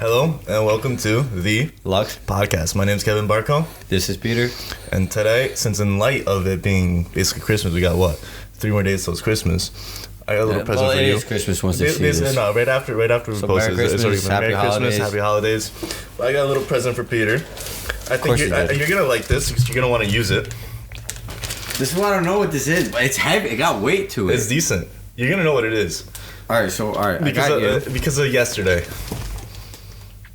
Hello and welcome to the Lux Podcast. My name's Kevin Barco. This is Peter. And today, since in light of it being basically Christmas, we got what? 3 more days till it's Christmas. I got a little present for you. It is Christmas once they see this. No, right after we post it. Merry Christmas, Merry Christmas, Happy Holidays. But I got a little present for Peter. I think you're going to like this because you're going to want to use it. This is why I don't know what this is. It's heavy. It got weight to it. It's decent. You're going to know what it is. Alright, I got you. Because of yesterday.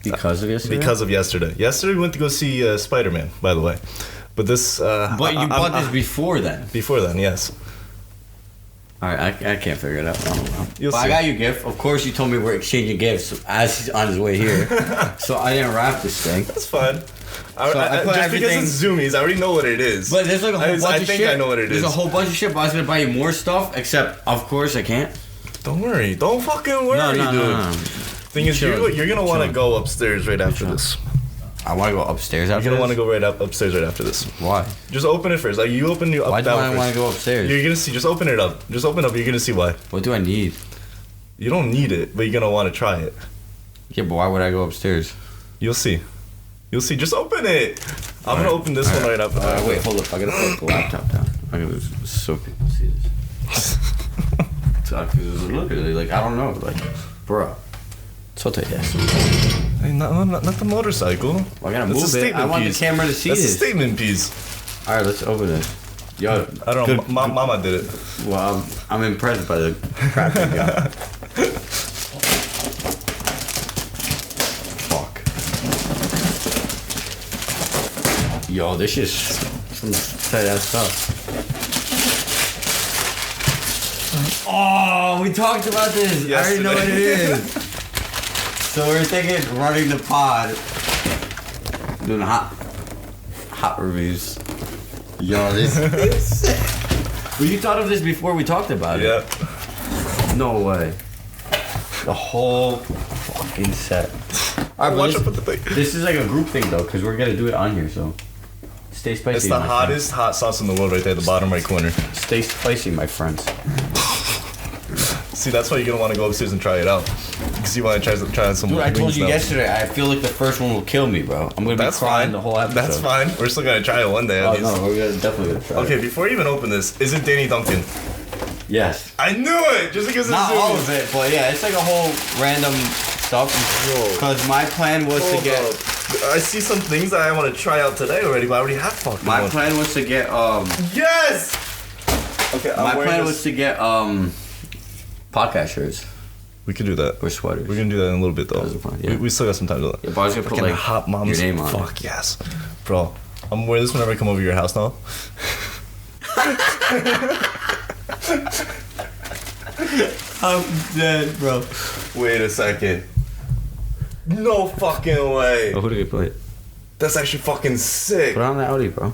Because of yesterday? Because of yesterday. Yesterday we went to go see Spider-Man, by the way. But this... but you bought this before then? Before then, yes. Alright, I can't figure it out. I don't know. You'll see. I got you a gift. Of course, you told me we're exchanging gifts as he's on his way here. So I didn't wrap this thing. That's fine. Just because it's Zoomies, I already know what it is. But there's like a whole bunch of shit. I know what it is. There's a whole bunch of shit, but I was going to buy you more stuff, except, of course, I can't. Don't worry. Don't fucking worry, dude. No. Thing is, you're going to want to go upstairs right after this. I want to go upstairs after this? You're going to want to go upstairs right after this. Why? Just open it first. Like, you open it up. Why do I want to go upstairs? You're going to see. Just open it up. Just open it up. You're going to see why. What do I need? You don't need it, but you're going to want to try it. Yeah, but why would I go upstairs? You'll see. You'll see. Just open it. I'm going to open this one right after that. Wait, hold up. I got to put the laptop down. I got to so people see this. Look at it. Like, I don't know. Like, bro. So take this. Hey, not the motorcycle. Well, I gotta move it. I want the camera to see this. That's a statement piece. Alright, let's open it. Yo, I don't know. Mama did it. Well, I'm impressed by the crap you got. Fuck. Yo, this is some tight ass stuff. Oh, we talked about this. Yesterday. I already know what it is. So we're thinking running the pod, doing hot reviews. Yo, this is sick. Well, you thought of this before we talked about it. Yeah. No way. The whole fucking set. All right, watch out for the thing. This is like a group thing though, because we're gonna do it on here. So stay spicy. It's the hottest hot sauce in the world, right there, at the bottom right corner. Stay spicy, my friends. See, that's why you're gonna want to go upstairs and try it out. Because you want to try some. Dude, I told you yesterday. I feel like the first one will kill me, bro. I'm gonna be crying the whole episode. That's fine. We're still gonna try it one day. At least. No, we're definitely gonna try it. Okay, before you even open this, is it Danny Duncan? Yes. I knew it. Just because not all of it, but yeah, it's like a whole random stuff. Because my plan was to get. I see some things that I want to try out today already, but I already have fucking. My plan was to get Yes. Okay. My plan was to get podcast shirts. We could do that. Or sweaters. We're gonna do that in a little bit though. Fun, yeah. We still got some time to do that. Yeah, but I was gonna put like hot mom's your name on Fuck yes. Bro, I'm gonna wear this whenever I come over your house now. I'm dead, bro. Wait a second. No fucking way. Oh, who did you play? That's actually fucking sick. Put on the Audi, bro.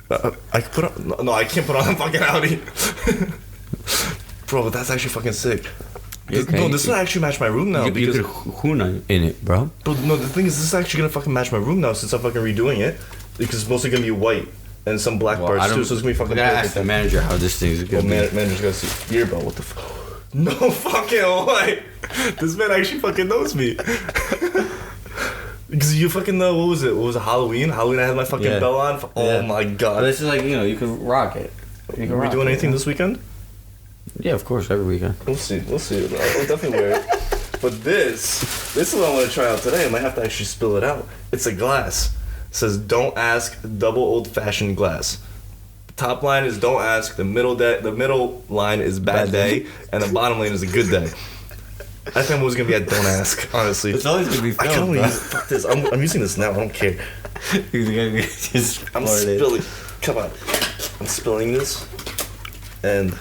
I can put on. No, I can't put on the fucking Audi. Bro, but that's actually fucking sick. Okay. No, this will actually match my room now. You could Huna in it, bro. Bro, no, the thing is, this is actually gonna fucking match my room now since I'm fucking redoing it. Because it's mostly gonna be white and some black bars too, so it's gonna be fucking. I gotta ask the manager how this thing's gonna be. Manager's gotta see. Here, bro, what the fuck? No fucking way. This man actually fucking knows me. Because you fucking know, what was it? What was it, Halloween? Halloween, I had my fucking bell on. Oh my god. But this is like, you can rock it. Are we doing anything this weekend? Yeah, of course, every weekend. We'll see. We'll definitely wear it. But this is what I want to try out today. I might have to actually spill it out. It's a glass. It says, don't ask, double old-fashioned glass. The top line is don't ask, the middle line is bad day, and the bottom line is a good day. I think I'm always going to be at don't ask, honestly. It's always going to be fun, I can't use it. Fuck this. I'm using this now. I don't care. I'm spilling. Come on. I'm spilling this. And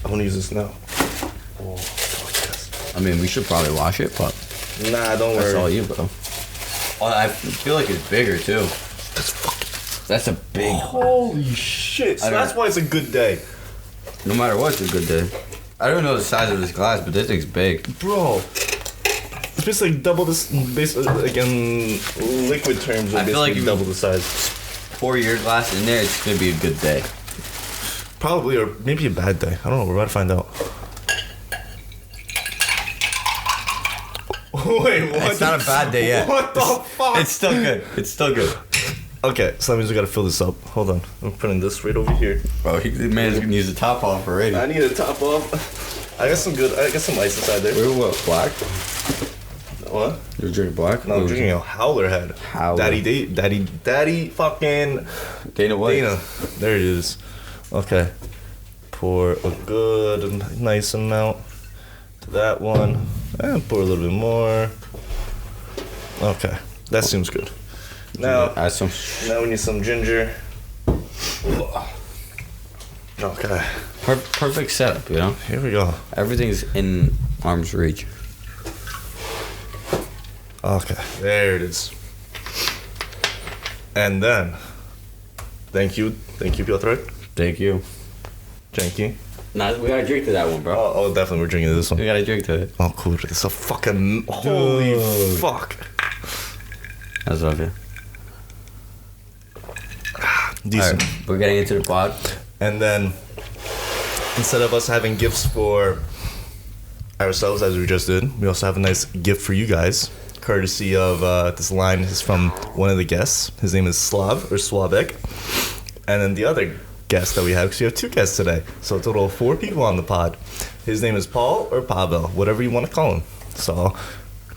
I want to use this now. Oh, fuck yes. I mean, we should probably wash it, but... Nah, don't worry. That's all you, bro. Oh, I feel like it's bigger, too. That's a big... Holy shit. So that's why it's a good day. No matter what, it's a good day. I don't know the size of this glass, but this thing's big. Bro. It's basically double this... Like in liquid terms, I feel like you double the size. Pour your glass in there, it's going to be a good day. Probably, or maybe a bad day. I don't know. We're about to find out. Wait, what? It's not a bad day yet. What the fuck? It's still good. It's still good. Okay, so that means we gotta fill this up. Hold on. I'm putting this right over here. Bro, the man's gonna use the top off already. I need a top off. I got some ice inside there. Wait, what? Black? What? You're drinking black? No, I'm drinking a Howler Head. Howler. Daddy fucking Dana White. Dana. There it is. Okay. Pour a good, nice amount to that one. And pour a little bit more. Okay. That seems good. Now, add some. Now we need some ginger. Okay. Perfect setup, you know? Here we go. Everything's in arm's reach. Okay. There it is. And then, thank you, Piotr. Thank you. Janky. Nah, we gotta drink to that one, bro. Oh, definitely, we're drinking this one. We gotta drink to it. Oh, cool. It's a fucking holy fuck. That's okay. Decent. Right, we're getting into the pod. And then, instead of us having gifts for ourselves, as we just did, we also have a nice gift for you guys, courtesy of this line is from one of the guests. His name is Slav, or Slavek. And then the other guest that we have, because we have 2 guests today, so a total of 4 people on the pod. His name is Paul or Pavel, whatever you want to call him. So,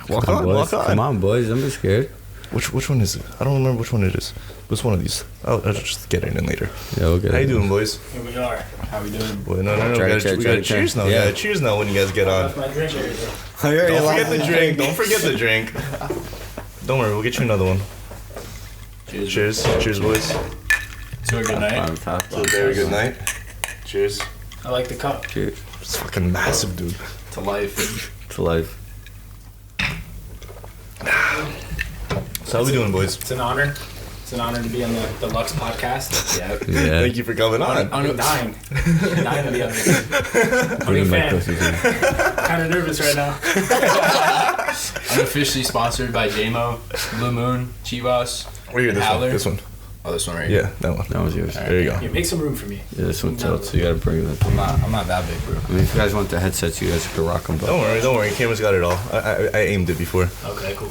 walk on. Come on, boys. Don't be scared. Which one is it? I don't remember which one it is. What's one of these? I'll just get it in later. Yeah, we'll get How it. you doing, boys? Here we are. How we doing? Well, no. We gotta cheers now. Yeah. Yeah, cheers now when you guys get on. That's my drink area. Don't forget the drink. Don't forget the drink. Don't worry, we'll get you another one. Cheers. Cheers, boys. To a good night. So very good night. Cheers. I like the cup. Cheers. It's fucking massive, dude. To life. To life. So how we doing, boys? It's an honor. It's an honor to be on the Lux Podcast. Yeah. Thank you for coming on. I'm dying. Dying to be on this. Big fan. Kind of nervous right now. Unofficially sponsored by JMO, Blue Moon, Chivas, Where you? This one. Oh, this one right here. Yeah, that one. That was yours. There you go. Yeah, make some room for me. Yeah, this one tilts, so you gotta bring it up. I'm not that big, bro. I mean, if you guys want the headsets, you guys can rock them. Don't worry. Camera's got it all. I aimed it before. Okay, cool.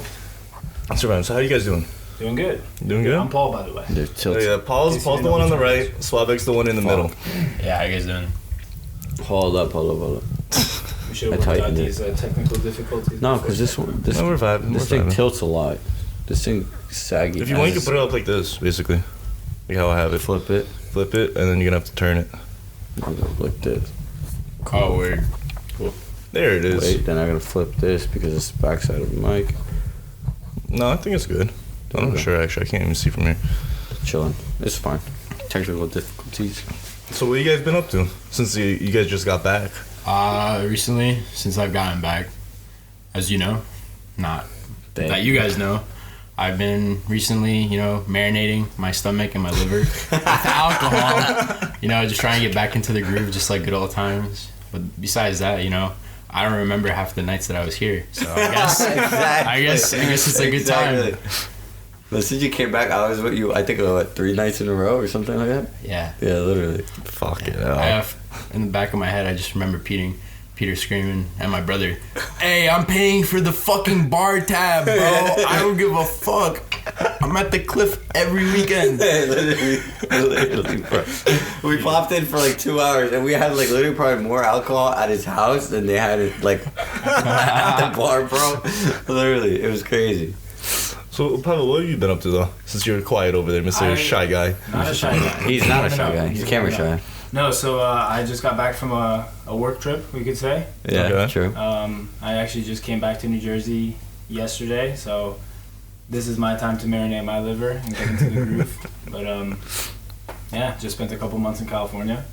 So how you guys doing? Doing good. Doing good? I'm Paul, by the way. They're Oh, tilted. yeah, Paul's the one on the right. Slavek's the one in the middle. Yeah, how you guys doing? Hold up. We should I have worked out tightened it. these technical difficulties. No, because this No, we're vibing. this we're thing vibing. tilts a lot. This thing saggy. If you want, you can put it up like this, basically. Like how I have it. Flip it. Flip it, and then you're gonna have to turn it. Like this. Oh, weird. There it is. Wait, then I'm gonna flip this because it's the backside of the mic. No, I think it's good. I'm not sure, actually. I can't even see from here. Chilling. It's fine. Technical difficulties. So what you guys been up to since you guys just got back? Recently, since I've gotten back, as you know, not that you guys know, I've been recently, marinating my stomach and my liver with alcohol. Just trying to get back into the groove, just like good old times. But besides that, I don't remember half the nights that I was here. So I guess, I guess it's a good time. But since you came back, I was with you. I think 3 nights in a row or something like that. Yeah. Yeah, literally. Fuck it. I have, in the back of my head, I just remember Peter screaming at my brother, "Hey, I'm paying for the fucking bar tab, bro. I don't give a fuck. I'm at the cliff every weekend." literally, bro. We popped in for like 2 hours, and we had like literally probably more alcohol at his house than they had it like at the bar, bro. Literally, it was crazy. So, Pavel, what have you been up to, though? Since you're quiet over there, Mr. Shy Guy. Not a shy guy. He's not a shy guy. He's camera shy. No, so I just got back from a work trip, we could say. Yeah, Okay. true. I actually just came back to New Jersey yesterday, so this is my time to marinate my liver and get into the groove. But yeah, just spent a couple months in California.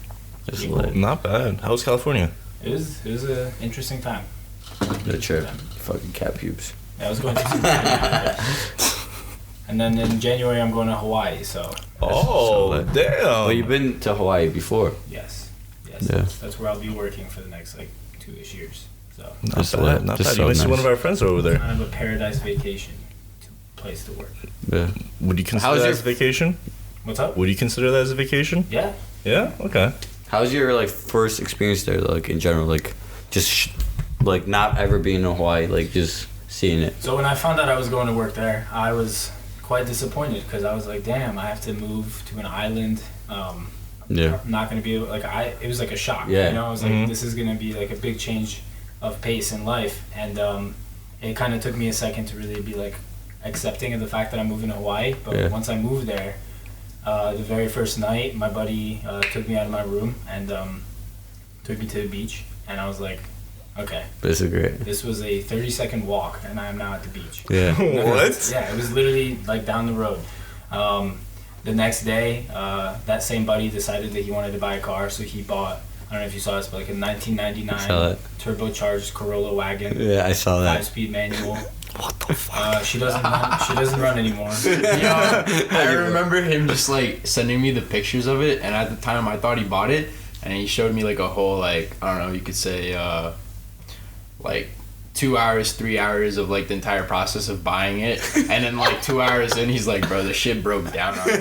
It's lit. Not bad. How was California? It was an interesting time. Good trip. Fucking cat pubes. Yeah, I was going to and then in January I'm going to Hawaii, so Oh, lit. damn. Well, you've been to Hawaii before. yes. Yeah. That's where I'll be working for the next 2-ish years. So Not Just bad. lit. Not Just bad. so You might see nice. one of our friends over there. kind of a paradise vacation place to work. Yeah. Would you consider How's that your- as a vacation? What's up? Would you consider that as a vacation? Yeah. Yeah? Okay. How's your first experience there? In general, just not ever being in Hawaii, just seeing it. So when I found out I was going to work there, I was quite disappointed because I was like, damn, I have to move to an island. Yeah. I'm not going to be able, like, it was like a shock. Yeah. You know, I was like, this is going to be like a big change of pace in life. And it kind of took me a second to really be like accepting of the fact that I'm moving to Hawaii. But once I moved there, the very first night, my buddy took me out of my room and took me to the beach. And I was like, okay. This is great. This was a 30-second walk, and I am now at the beach. Yeah. What? Yeah, it was literally like down the road. The next day, that same buddy decided that he wanted to buy a car, so he bought, I don't know if you saw this, but like a 1999 turbocharged Corolla wagon. Yeah, I saw that. 5-speed manual. What the fuck? She doesn't run anymore. I remember him just like sending me the pictures of it, and at the time I thought he bought it, and he showed me like a whole like, I don't know, you could say like 2 hours, 3 hours of like the entire process of buying it, and then like 2 hours in, he's like, bro, the shit broke down on me.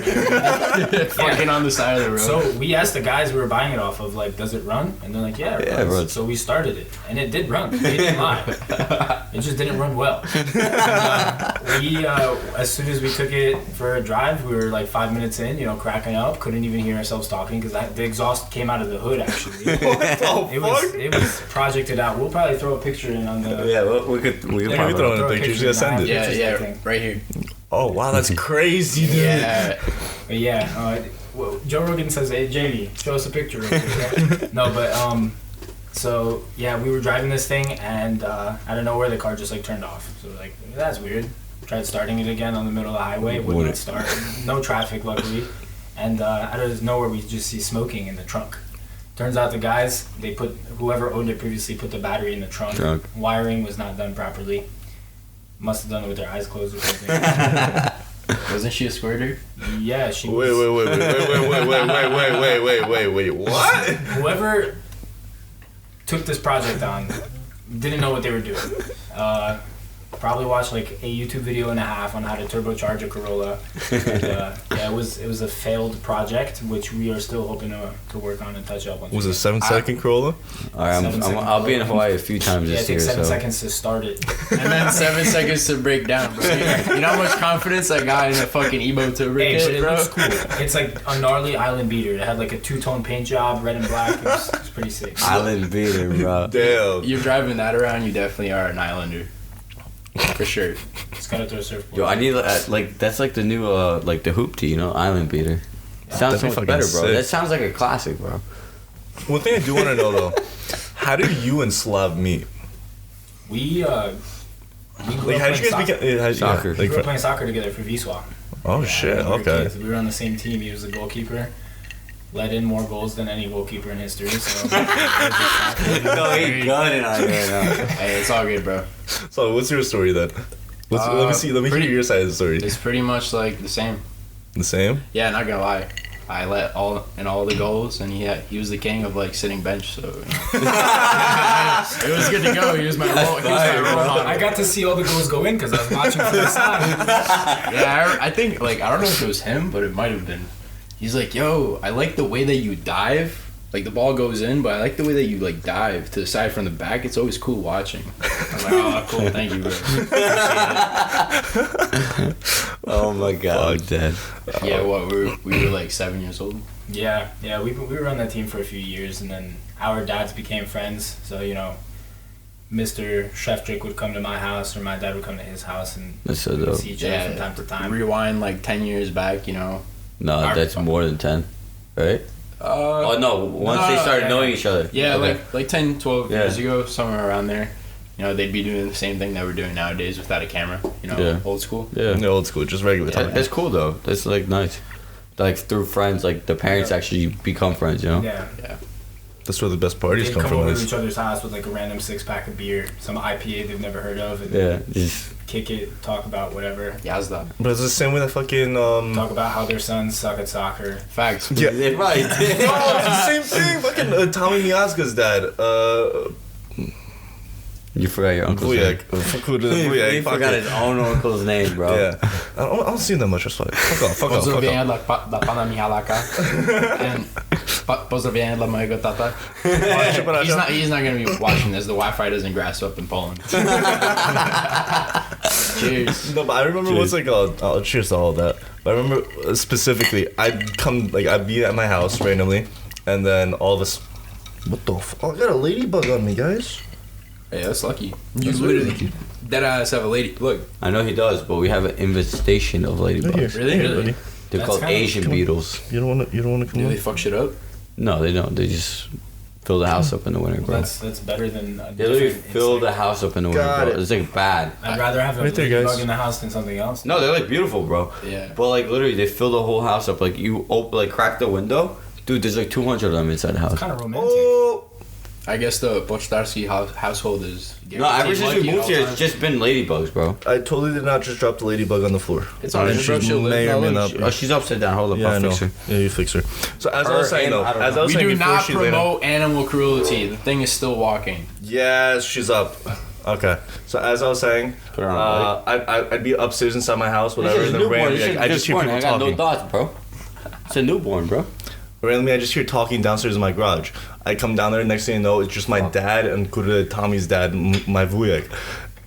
Fucking on the side of the road. So we asked the guys we were buying it off of, like, does it run? And they're like, yeah, it runs. So we started it, and it did run. They didn't lie. It just didn't run well. And, as soon as we took it for a drive, we were like 5 minutes in, you know, cracking up, couldn't even hear ourselves talking because the exhaust came out of the hood actually. It was projected out. We'll probably throw a picture in on the. Yeah, we could probably throw in a picture. You send it. Yeah, right here. Oh wow, that's crazy, dude. Yeah. But yeah, Joe Rogan says, "Hey Jamie, show us a picture." Real quick. No, but so yeah, we were driving this thing, and out of nowhere the car just like turned off. So we're like, that's weird. Tried starting it again on the middle of the highway, wouldn't start. No traffic, luckily, and out of nowhere we just see smoking in the trunk. Turns out the guys, whoever owned it previously put the battery in the trunk. Wiring was not done properly. Must have done it with their eyes closed or something. Wasn't she a squirter? Yeah, she was. Wait, what? Whoever took this project on didn't know what they were doing. Probably watched like a YouTube video and a half on how to turbocharge a Corolla. And, yeah, it was a failed project, which we are still hoping to work on and touch up on. Was it 7-second Corolla? Alright, I'll be in Hawaii a few times this year. It takes 7 seconds to start it. And then 7 seconds to break down, bro. You know how much confidence I got in a fucking Ebo turbo Hey, kit, but it bro? looks cool. It's like a gnarly island beater. It had like a 2-tone paint job, red and black. It was pretty sick. Island beater, bro. Damn. You're driving that around, you definitely are an islander. For sure. Just gotta throw a surfboard. Yo, I need like that's like the new like the hoopty, you know, island beater. Sounds so much better, bro. Sick. That sounds like a classic, bro. One thing I do want to know though, how do you and Slav meet? We grew Like, how did you guys become soccer? We grew up playing soccer together for Viswa. Oh shit! When we were Okay. kids. We were on the same team. He was the goalkeeper. Let in more goals than any goalkeeper in history. So. No, he gunning on there now. Hey, it's all good, bro. So what's your story then? Let me hear your side of the story. It's pretty much like the same. The same? Yeah, not gonna lie. I let all the goals, and he was the king of like sitting bench, so you know. It was good to go. He was my role model. I got to see all the goals go in because I was watching from the side. Yeah, I think like I don't know if it was him, but it might have been. He's like, yo, I like the way that you dive. Like the ball goes in, but I like the way that you like dive to the side from the back. It's always cool watching. I'm like, oh, cool, thank you, bro. Oh my god, I'm dead. Yeah, what we were like 7 years old. Yeah, we were on that team for a few years, and then our dads became friends. So you know, Mr. Sheftrick would come to my house, or my dad would come to his house, and That's so we'd dope. see each other from time to time. Rewind like 10 years back, you know. No, that's more than 10, right? Oh no, once they started knowing each other. Yeah, okay. like 10, 12 years ago, somewhere around there. You know, they'd be doing the same thing that we're doing nowadays without a camera. You know, old school. Yeah, the old school, just regular time. That's cool though. That's like nice. Like through friends, like the parents actually become friends. You know. Yeah. That's where the best parties They'd come from. over to each other's house with like a random 6-pack of beer, some IPA they've never heard of, and just kick it, talk about whatever. Yazda. But it's the same way that fucking Talk about how their sons suck at soccer. Facts. Yeah, they probably did. no, it's the same thing. Fucking Tommy Miazga's dad. You forgot your uncle's name. He forgot his own uncle's name, bro. Yeah, I don't see that much. That's why. Fuck off. And Pozdrawiam dla mojego tata. He's not gonna be watching this. The Wi-Fi doesn't grasp up in Poland. Cheers. No, but I remember what's like. Cheers to all of that. But I remember specifically, I'd be at my house randomly, and then all of us. What the fuck? I got a ladybug on me, guys. Hey, that's lucky. You literally deadass have a lady. Look, I know he does, but we have an infestation of ladybugs. really? They're That's called kinda- Asian beetles. You don't want to come Do on? they fuck shit up? No, they don't. They just fill the house up in the winter, bro. That's better than a They literally different fill the insect. house up in the winter, Got bro. it. It's like bad. I'd rather have a Right there, ladybug guys. in the house than something else. No, they're like beautiful, bro. Yeah. But like literally, they fill the whole house up. Like you crack the window, dude. There's like 200 of them inside the house. It's kind of romantic. Oh, I guess the Pochtarski household is. No, ever since we lucky moved all here, time. it's just been ladybugs, bro. I totally did not just drop the ladybug on the floor. It's alright, She bro. She'll live. may or may not. Oh, she's upside down. Hold up, Yeah, I I'll know. fix her. Yeah, you fix her. So as I was saying though, I don't as I know. was We saying do before not she laid down. promote animal cruelty. The thing is still walking. Yes, she's up. Okay. So as I was saying, Put her on I'd be upstairs inside my house, This whatever, is and then newborn. randomly, This is I just hear newborn. people I got talking. no thoughts, bro. It's a newborn, bro. Randomly, I just hear talking downstairs in my garage. I come down there, next thing you know, it's just my dad and Kuda Tommy's dad, my vujek.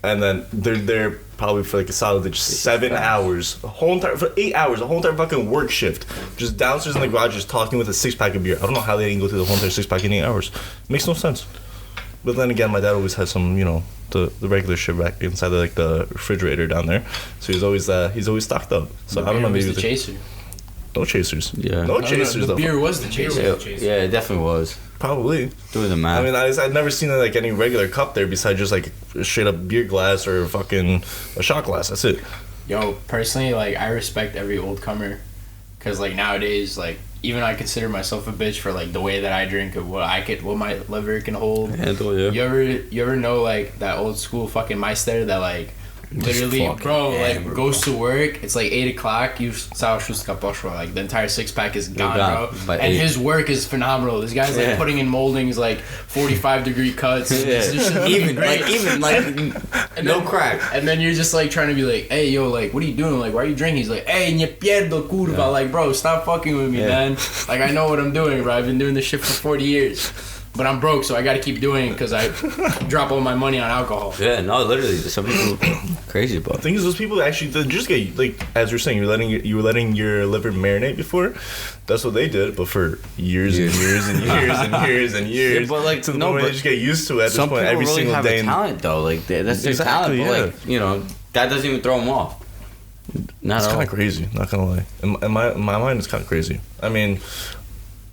And then they're there probably for like a solid 7 hours. For 8 hours, a whole entire fucking work shift. Just downstairs in the garage, just talking with a 6-pack of beer. I don't know how they didn't go through the whole entire 6-pack in 8 hours. Makes no sense. But then again, my dad always has some, the regular shit back inside the refrigerator down there. So he's always stocked up. So I don't know, maybe the chaser. no chasers. Yeah. No I chasers The though. beer was the chaser. Yeah, it definitely was. Probably. Doing the math. I mean, I'd never seen like any regular cup there besides just like a straight up beer glass or fucking a shot glass. That's it. Yo, personally, like I respect every old comer, cause like nowadays, like even I consider myself a bitch for like the way that I drink and what my liver can hold. Handle, yeah. You ever know like that old school fucking Meister that like literally, fucking bro, like hammer, goes to work. It's like 8 o'clock. You saw like the entire 6-pack is gone, gone bro. by And 8. his work is phenomenal. This guy's like Yeah. putting in moldings like 45-degree cuts. Yeah. This shit's looking even great. no crack. And then you're just like trying to be like, hey, yo, like, what are you doing? Like, why are you drinking? He's like, hey, nie pierdo curva. Yeah. Like, bro, stop fucking with me, Yeah. man. Like, I know what I'm doing, bro. I've been doing this shit for 40 years. But I'm broke, so I gotta keep doing it because I drop all my money on alcohol. Yeah, no, literally, some people crazy The about. thing is, those people actually they just get like as you're saying, you were letting your liver marinate before. That's what they did, but for years and years and years and years and years. Yeah, but, like, to the no, point where but they just get used to it at this Some point people every really single have day. a talent though, like that's their Exactly, talent. But like that doesn't even throw them off. Not It's at all. kind of crazy, not gonna lie. In my mind, it's kind of crazy. I mean,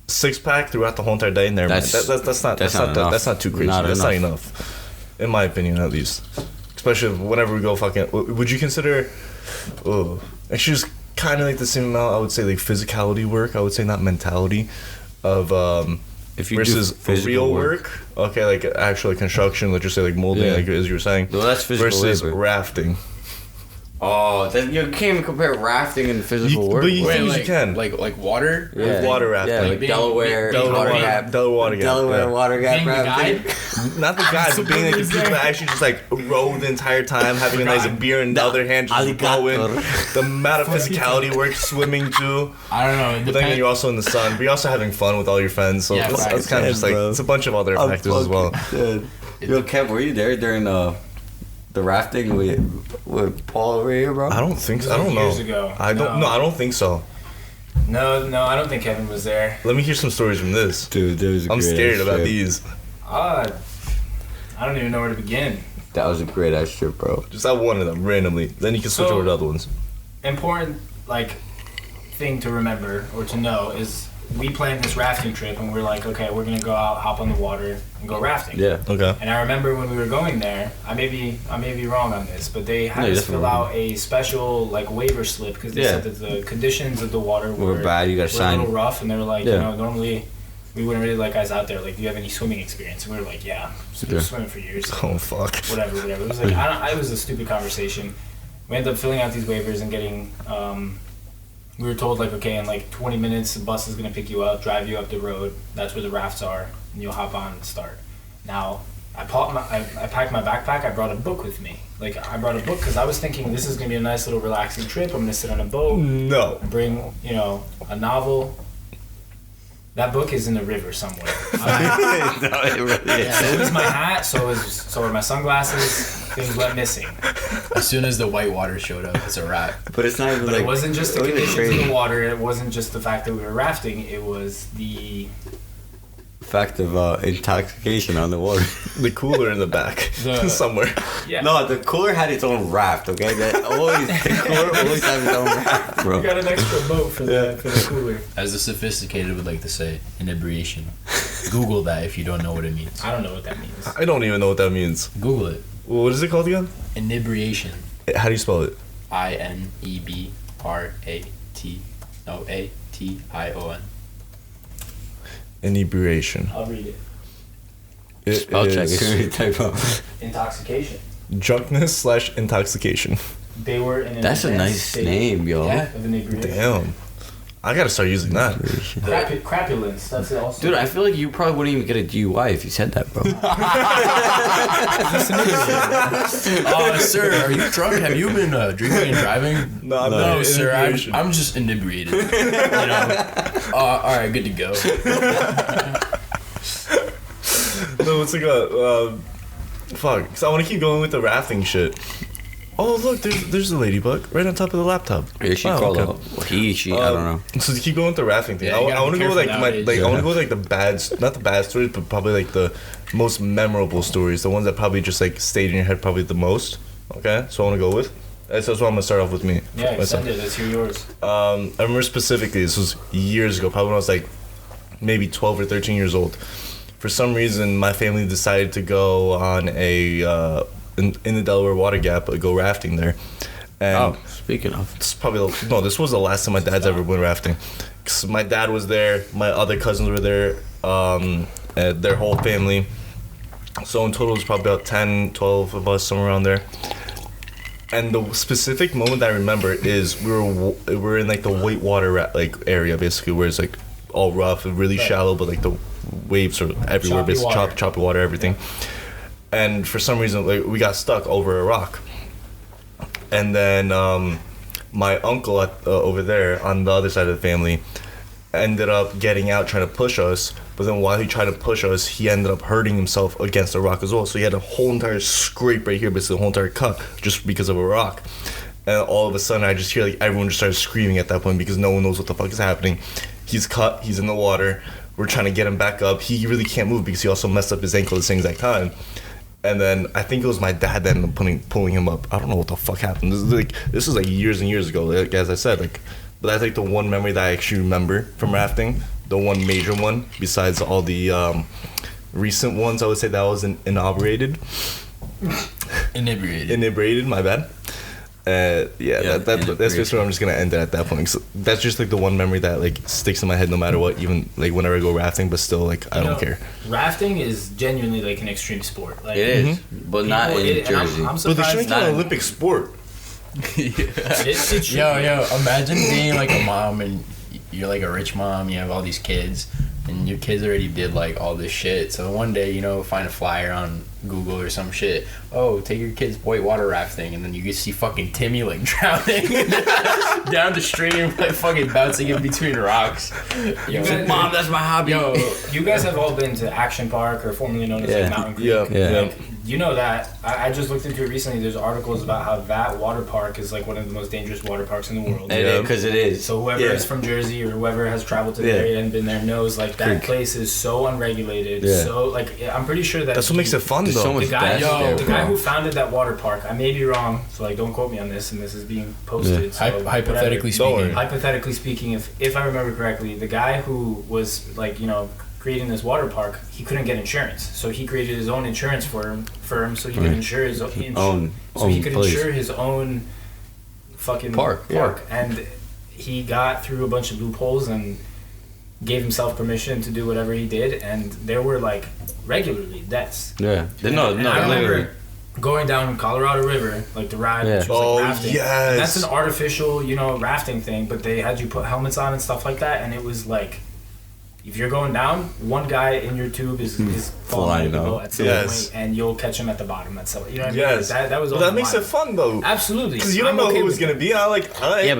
6-pack throughout the whole entire day. Never mind. That's not enough. that's not too crazy. Not that's enough. not enough, in my opinion, at least. Especially whenever we go fucking. Would you consider? Oh, actually, just kind of like the same amount. I would say like physicality work. I would say not mentality, of If you versus do physical real work. Okay, like actual construction. Let's just say like molding, Yeah. like as you were saying. Well, that's physical versus labor. rafting. Oh, you can't even compare rafting and physical work. but you- bro. Things like, can. like water? Yeah. With water rafting. Yeah, like Being- Delaware, being- water being- gap, Delaware gap, Delaware yeah. water gap Being the rafting. guide? Not the guys, but being like the people that actually just like row the entire time, having a nice beer in the other hand, just alligator. rowing. The amount of physicality work, swimming too. I don't know. It But then depends. you're also in the sun, but you're also having fun with all your friends. So Yeah, it's facts. kind of just like Bro. it's a bunch of other factors as well. Dude. Yo, Kev, were you there during the rafting with Paul over here, bro? I don't think so. I Like don't know. years ago. I don't. No, I don't think so. No, I don't think Kevin was there. Let me hear some stories from this. Dude, there was a I'm great scared ass about trip. I these. don't even know where to begin. That was a great ass trip, bro. Just that one of them randomly. Then you can switch So- over to other ones. Important thing to remember or to know is we planned this rafting trip and we're like, okay, we're gonna go out, hop on the water, and go rafting. Yeah. Okay. And I remember when we were going there, I may be wrong on this, but they had No, you're us fill definitely out a special waiver slip because they Yeah. said that the conditions of the water Were bad, you gotta were sign. a little rough, and they were like, Yeah. normally we wouldn't really like guys out there. Like, do you have any swimming experience? And we were like, yeah, so Yeah. swimming for years. Oh fuck. Whatever. It was like it was a stupid conversation. We ended up filling out these waivers and getting. We were told okay, in 20 minutes, the bus is gonna pick you up, drive you up the road. That's where the rafts are, and you'll hop on and start. Now, I packed my backpack. I brought a book with me. I brought a book because I was thinking this is gonna be a nice little relaxing trip. I'm gonna sit on a boat, No. bring a novel. That book is in the river somewhere. No, it really is. So was my hat. So were my sunglasses. Things went missing. As soon as the white water showed up, it's a wrap. But it's not even But like. it wasn't just the look at conditions of crazy the water. It wasn't just the fact that we were rafting. It was the fact of intoxication on the water. The cooler in the back somewhere. yeah. No, the cooler had its own raft. Okay, the cooler always had its own raft, bro. We got an extra boat for the cooler. As the sophisticated would like to say, inebriation. Google that if you don't know what it means. I don't know what that means. I don't even know what that means. Google it. What is it called again? Inebriation. How do you spell it? INEBRATATION. Inebriation. I'll read it. It Spell check. is It's type of. Intoxication. drunkenness/intoxication. They were in an That's a advanced nice state name, yo. of inebriation. Damn. I gotta start using that. Crapulence. That's it also. Dude, I feel like you probably wouldn't even get a DUI if you said that, bro. Sir, are you drunk? Have you been drinking and driving? No, No, sir, I'm just inebriated. You know? All right, good to go. No, it's like a fuck. Cause I want to keep going with the rafting shit. Oh look, there's a ladybug right on top of the laptop. Yeah, she Wow, crawled okay. up. He, she, I don't know. So to keep going with the rafting thing, Yeah, you I gotta want to be go with like careful my nowadays. I want to go with like the bad, not the bad stories, but probably like the most memorable stories, the ones that probably just like stayed in your head probably the most. Okay, so I want to go with. That's what I'm gonna start off with me. Yeah, myself. extend it. Let's hear yours. I remember specifically, this was years ago, probably when I was like maybe 12 or 13 years old. For some reason, my family decided to go on a in the Delaware Water Gap, go rafting there. And Speaking of. this was the last time my dad's ever went rafting. 'Cause my dad was there, my other cousins were there, their whole family. So in total, it was probably about 10, 12 of us, somewhere around there. And the specific moment that I remember is we were in like the whitewater area, basically, where it's like all rough and really shallow, but like the waves are everywhere, Choppy basically water. choppy water, everything. And for some reason, like we got stuck over a rock. And then my uncle over there on the other side of the family ended up getting out trying to push us. But then while he tried to push us, he ended up hurting himself against a rock as well. So he had a whole entire scrape right here, basically a whole entire cut just because of a rock. And all of a sudden, I just hear like everyone just started screaming at that point because no one knows what the fuck is happening. He's cut. He's in the water. We're trying to get him back up. He really can't move because he also messed up his ankle at the same exact time. And then I think it was my dad that ended up pulling him up. I don't know what the fuck happened. This was like years and years ago. Like, as I said, like, but that's like the one memory that I actually remember from rafting. The one major one, besides all the recent ones. I would say that was inebriated. Inebriated. My bad. That's basically where I'm just gonna end it at that point. So that's just like the one memory that like sticks in my head no matter what, even like whenever I go rafting. But still, like I don't care. Rafting is genuinely like an extreme sport. Like, It is, but not in Jersey. I'm But they surprised. shouldn't call it an Olympic sport. It should Yo, be. imagine being like a mom and you're like a rich mom, you have all these kids, and your kids already did like all this shit. So one day, find a flyer on Google or some shit. Oh, take your kids whitewater rafting, and then you can see fucking Timmy like drowning down the stream, like fucking bouncing in between rocks. You guys- Mom, that's my hobby. Yo, you guys have all been to Action Park, or formerly known as Yeah. like Mountain Creek. Yeah. Like, you know that. I just looked into it recently. There's articles about how that water park is like one of the most dangerous water parks in the world. Because it is. So whoever is from Jersey or whoever has traveled to the Yeah. area and been there knows like that place is so unregulated. Yeah. So like I'm pretty sure that That's what makes it fun, There's though. so much the guy, best there, the guy bro. who founded that water park, I may be wrong, so like don't quote me on this, and this is being posted. So Hypothetically Don't worry. speaking. hypothetically speaking, if I remember correctly, the guy who was like creating this water park, he couldn't get insurance, so he created his own insurance firm so he could insure his Own place. insure his own fucking Park. And he got through a bunch of loopholes and gave himself permission to do whatever he did, and there were like regularly deaths. Yeah. And I Literally. remember going down Colorado River, like the ride, Yeah. which was Oh, like rafting. yes. And that's an artificial, rafting thing, but they had you put helmets on and stuff like that, and it was like if you're going down, one guy in your tube is falling at some point, and you'll catch him at the bottom. That's so, you know what I mean? Yes. That was. Well, that makes it fun though. Absolutely. Because you don't know who it's gonna be. Yeah, but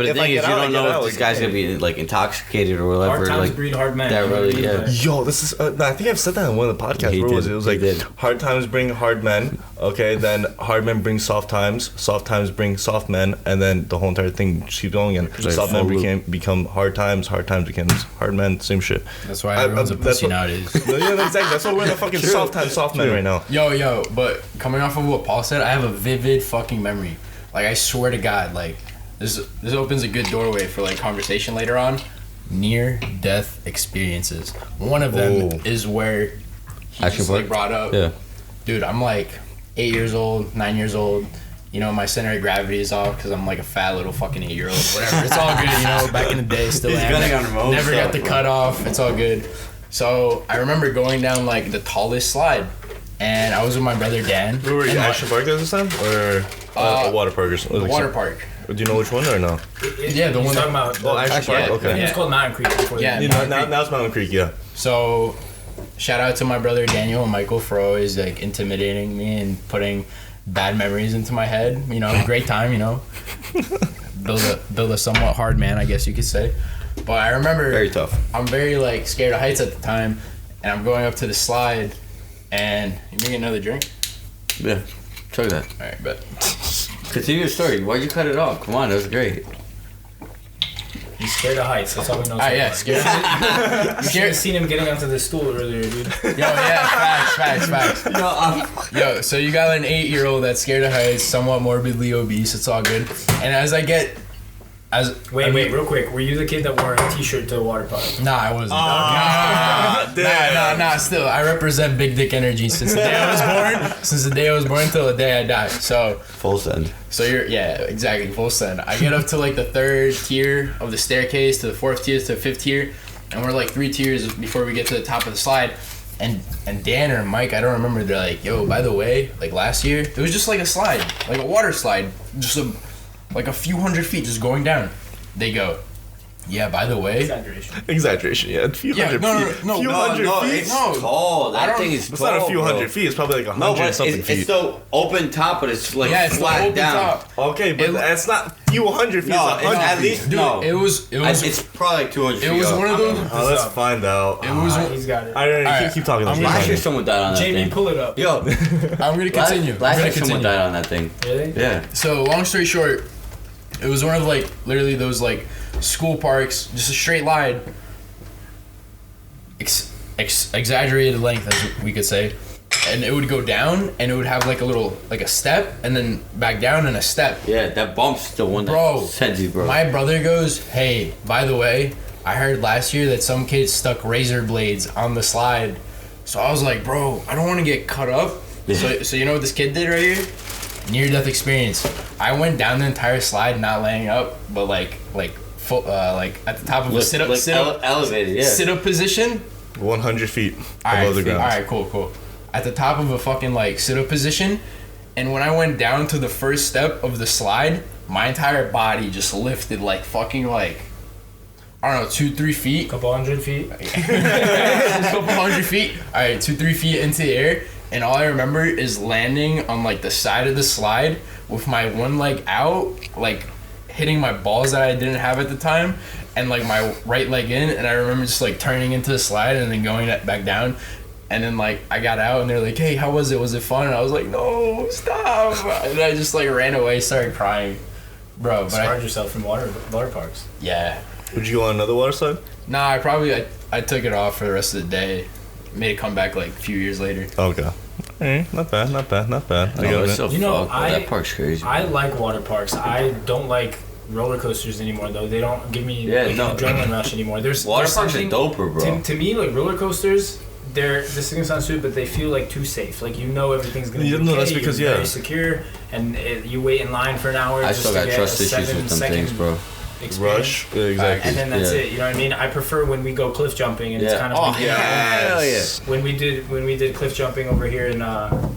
the thing is, you don't know if this guy's gonna be like intoxicated or whatever. Hard times like, breed hard men. That really, Yo, this is. I think I've said that in one of the podcasts. Where was it? It was like hard times bring hard men. Okay, then hard men bring soft times bring soft men, and then the whole entire thing just keeps going. And soft men become hard times becomes hard men. Same shit. That's why everyone's a pussy nowadays. Yeah, exactly. That's why we're in the fucking soft men right now. Yo, but coming off of what Paul said, I have a vivid fucking memory. Like, I swear to God, like, this opens a good doorway for, like, conversation later on. Near-death experiences. One of them is where he just, like, brought up. Yeah. Dude, I'm, like, 8 years old, 9 years old. You know, my center of gravity is off because I'm like a fat little fucking 8-year-old. Whatever. It's all good, you know. Back in the day, still never got the cut off. It's all good. So I remember going down like the tallest slide, and I was with my brother Dan. Where were you? Action Park this time, or a water park or something? Water park. Do you know which one or no? Yeah, the one talking about. Oh, Action Park. Okay. I think it's called Mountain Creek. Before now it's Mountain Creek. Yeah. So, shout out to my brother Daniel and Michael for always like intimidating me and putting bad memories into my head. You know, great time. You know, build a somewhat hard man, I guess you could say. But I remember very tough. I'm very like scared of heights at the time, and I'm going up to the slide, and you make another drink. Yeah, try that. All right, bet. Continue your story. Why'd you cut it off? Come on, that was great. He's scared of heights. That's all we know. Scared. You should have seen him getting onto the stool earlier, dude. Yo, yeah, facts. Yo, so you got an 8-year-old that's scared of heights, somewhat morbidly obese. It's all good. And as I get, wait, real quick. Were you the kid that wore a t-shirt to a water park? Nah, I wasn't. Nah. Still, I represent big dick energy since the day I was born. Since the day I was born till the day I die. So full send. So exactly, full send. I get up to like the 3rd tier of the staircase, to the 4th tier, to the 5th tier, and we're like 3 tiers before we get to the top of the slide. And Dan or Mike, I don't remember, they're like, yo, by the way, like last year, it was just like a slide, like a water slide, just like a few hundred feet just going down. They go, yeah, by the way. Exaggeration, yeah. A few hundred feet. No, it's tall. That thing is tall. It's not a few hundred feet. It's probably like 100-something feet. It's the open top, but it's like flat down. Top. Okay, but it's not few hundred feet. No, it's at least, dude, it was. It's probably like 200 feet. It was one of those. Let's find out. It was. He's got it. I don't know. Keep talking. Last year someone died on that thing. Jamie, pull it up. Yo, I'm gonna continue. Last year someone died on that thing. Really? Yeah. So long story short, it was one of like literally those like school parks, just a straight line, exaggerated length, as we could say, and it would go down, and it would have like a step, and then back down and a step. Yeah, that bump's the one that sends you, bro. My brother goes, hey, by the way, I heard last year that some kids stuck razor blades on the slide. So I was like, bro, I don't want to get cut up. Yeah. So you know what this kid did right here? Near-death experience. I went down the entire slide, not laying up, but like at the top of a sit-up, elevated, yeah. Sit-up position. 100 feet above the ground. All right, cool. At the top of a fucking like sit-up position, and when I went down to the first step of the slide, my entire body just lifted like fucking like, I don't know, 2-3 feet. Couple hundred feet. Couple hundred feet. All right, 2-3 feet into the air. And all I remember is landing on like the side of the slide with my one leg out, like hitting my balls that I didn't have at the time, and like my right leg in. And I remember just like turning into the slide and then going back down. And then like I got out and they're like, hey, how was it? Was it fun? And I was like, no, stop. And I just like ran away, started crying. Bro, but scarred yourself from water parks. Yeah. Would you go on another water slide? Nah, I took it off for the rest of the day. Made it come back like a few years later. Okay. Not bad. You know, that park's crazy. I like water parks. I don't like roller coasters anymore, though. They don't give me adrenaline rush anymore. Water parks are doper, bro. To me, like roller coasters, this is gonna sound stupid, but they feel like too safe. Like you know everything's gonna be okay. No, that's because you're very secure, and you wait in line for an hour. I still got trust issues with some things, bro. Rush, exactly. And then that's it. You know what I mean? I prefer when we go cliff jumping, and it's kind of hell yeah. When we did cliff jumping over here in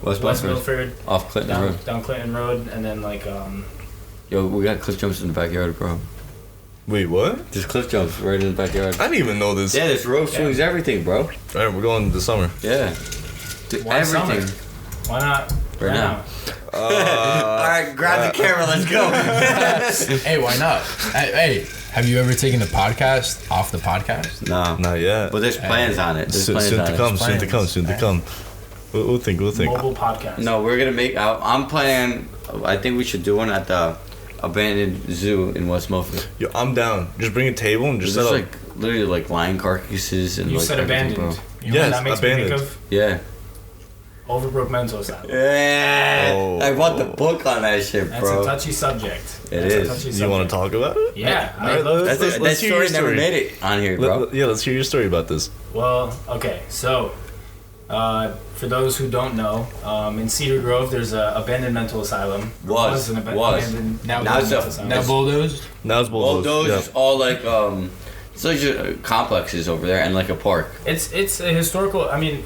West Milford, off Clinton Road, down Clinton Road, and then like yo, we got cliff jumps in the backyard, bro. Wait, what? There's cliff jumps right in the backyard. I didn't even know this. Yeah, there's rope swings, everything, bro. All right, we're going this summer. Yeah. Dude, Why everything. summer? Why not? Right now. Alright, grab the camera, let's go. Hey, why not? Hey, have you ever taken the podcast off the podcast? No. Not yet. But there's plans on it. There's Soon plans on to it. come. Soon to Plans. come. Soon to come. We'll think. We'll think. Mobile podcast. No, we're gonna make. I'm planning. I think we should do one at the abandoned zoo in West Milford. Yo, I'm down. Just bring a table and just There's set up. like literally like lion carcasses and You like said everything, abandoned. bro. You know Yes, what that makes me abandoned. think of? Yeah. Overbrook Mental Asylum. Yeah. Oh. I bought the book on that shit, That's bro. a touchy subject. It That's is. A touchy You want subject. to talk about it? Yeah. All I'd right, love to. That's let's that hear your story never story. made it on here, bro. Yeah, let's hear your story about this. Well, okay, so for those who don't know, in Cedar Grove there's a abandoned mental asylum. Was. Abandoned Now Now mental it's asylum. Now bulldozed? Now it's All bulldozed. those is all like it's like just complexes over there and like a park. It's a historical. I mean,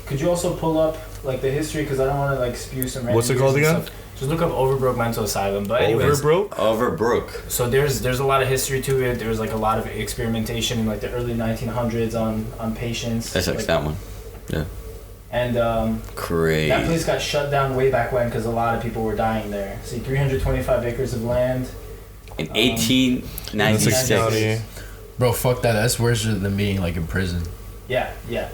could you also pull up like the history, because I don't want to like spew some. random What's it years called and again? stuff. Just look up Overbrook Mental Asylum. But anyways, Overbrook? Over Brook. so there's a lot of history to it. There was like a lot of experimentation in like the early 1900s on patients. That's like that one. And Crazy. that place got shut down way back when because a lot of people were dying there. See, 325 acres of land. In Um, 1896. County. Bro, fuck that. That's worse than being like in prison. Yeah, yeah.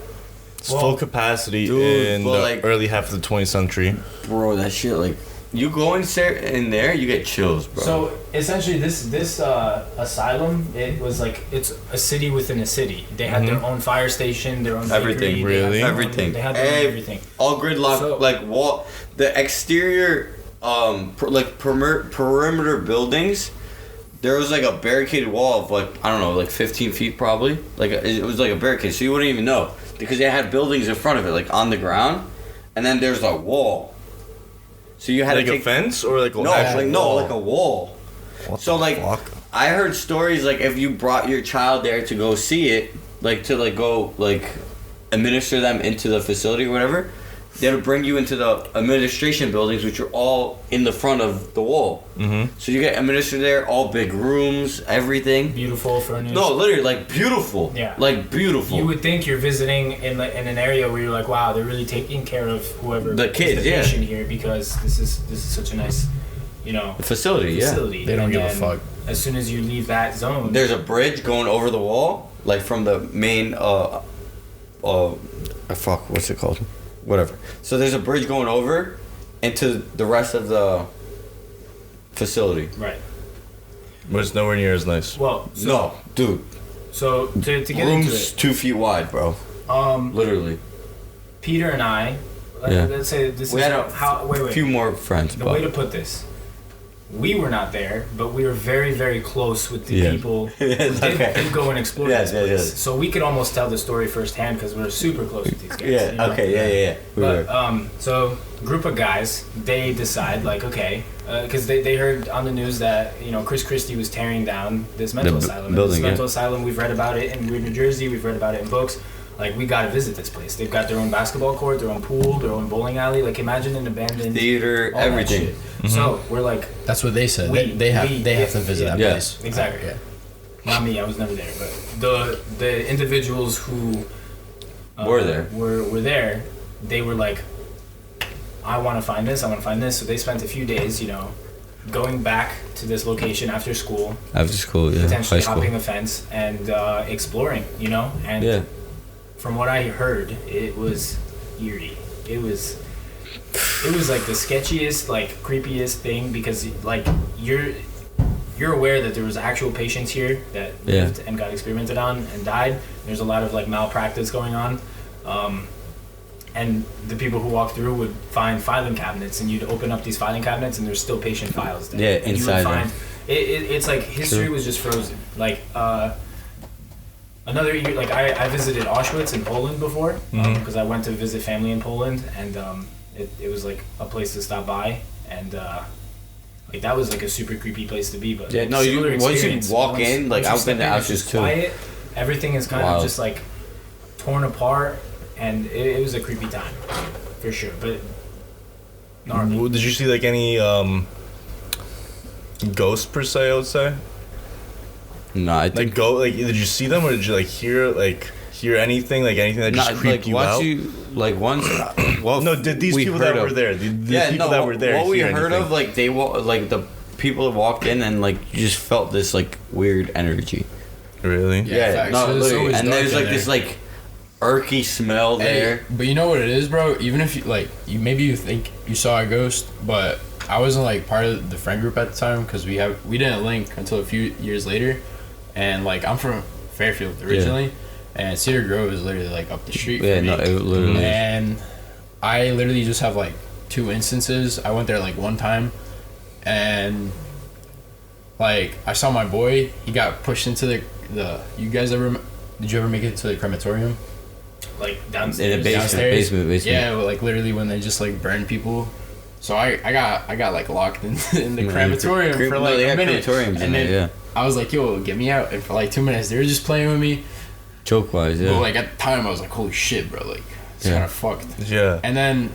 It's Well, full capacity dude, in but the like- early half of the 20th century. Bro, that shit like you go in there, you get chills, bro. So essentially, this asylum, it was like it's a city within a city. They had their own fire station, their own Everything. bakery, they had Really? their own- Everything. They had their own everything. all gridlock, So- like wall, the exterior, perimeter buildings. There was like a barricaded wall of like I don't know, like 15 feet probably. Like it was like a barricade, so you wouldn't even know because they had buildings in front of it, like on the ground, and then there's a wall. So you had Like to a take fence or like a no, actual like no, wall? like a wall. What So the like fuck? I heard stories like if you brought your child there to go see it, like to like go like administer them into the facility or whatever, they would bring you into the administration buildings, which are all in the front of the wall. Mhm. So you get administered there, all big rooms, everything. Beautiful furnished. No, literally like beautiful. Yeah. Like beautiful. You would think you're visiting in an area where you're like, wow, they're really taking care of whoever The is kids, the yeah. patient here because this is such a nice, Facility, facility. They don't And give a then fuck. As soon as you leave that zone, There's a bridge going over the wall, like from the main fuck, what's it called? Whatever. So there's a bridge going over into the rest of the facility. right. But it's nowhere near as nice. Well, No, dude. so to get Rooms into 2 feet wide, bro. it, Literally. Peter and I, Yeah. let's say this We is had a wait. few more friends, The way to but put this, we were not there, but we were very, very close with the Yeah. people Yes, who okay. did go and explore Yes, this yes, place. yes. So we could almost tell the story firsthand because we're super close with these guys. yeah, you know? okay, yeah. We But were. so group of guys, they decide like, okay, because they heard on the news that Chris Christie was tearing down this mental asylum. And building, this yeah. mental asylum, we've read about it in New Jersey. We've read about it in books. Like, we got to visit this place. They've got their own basketball court, their own pool, their own bowling alley. Like, imagine an abandoned Theater, all that everything. shit. So we're like, That's what they said. We- they have we- to visit that yeah. place. exactly. Yeah. Not me. I was never there, but the individuals who Were there. were there. They were like, I want to find this. I want to find this. So they spent a few days, going back to this location after school, After school, yeah. potentially High school. hopping a fence and exploring. And Yeah. from what I heard, it was eerie. It was like the sketchiest, like creepiest thing because like you're aware that there was actual patients here that Yeah. lived and got experimented on and died. There's a lot of like malpractice going on. And the people who walk through would find filing cabinets, and you'd open up these filing cabinets, and there's still patient files there. Yeah, and inside you would them. find it's like history True. was just frozen. Like another year, like I visited Auschwitz in Poland before because I went to visit family in Poland, and it was like a place to stop by, and like that was like a super creepy place to be. But Yeah, like, no, similar once you experience. walk in, like, once you I've step been to in, it's Auschwitz just too. quiet. Everything is kind Wild. of just like torn apart, and it was a creepy time for sure. But gnarly. Did you see like any ghosts per se? I would say. No, I think did you see them or did you like hear anything that just creeped you out? No, did these people that were there? That were there. What we heard anything? of, like the people that walked in and like you just felt this like weird energy. Really? Yeah, no, literally. And there's like this like irky smell there. But you know what it is, bro? Even if you think you saw a ghost, but I wasn't like part of the friend group at the time because we didn't link until a few years later, and like I'm from Fairfield originally, and Cedar Grove is literally like up the street. Yeah, from me. no, it literally. And I literally just have like 2 instances. I went there like one time, and like I saw my boy. He got pushed into the. You guys did you ever make it to the crematorium? Like downstairs. In the basement. Yeah, like literally when they just like burn people. So I got like locked in the crematorium for like a minute, and then I was like, "Yo, get me out!" And for like 2 minutes, they were just playing with me. Choke wise, yeah. But like at the time, I was like, "Holy shit, bro!" Like it's kind of fucked. Yeah. And then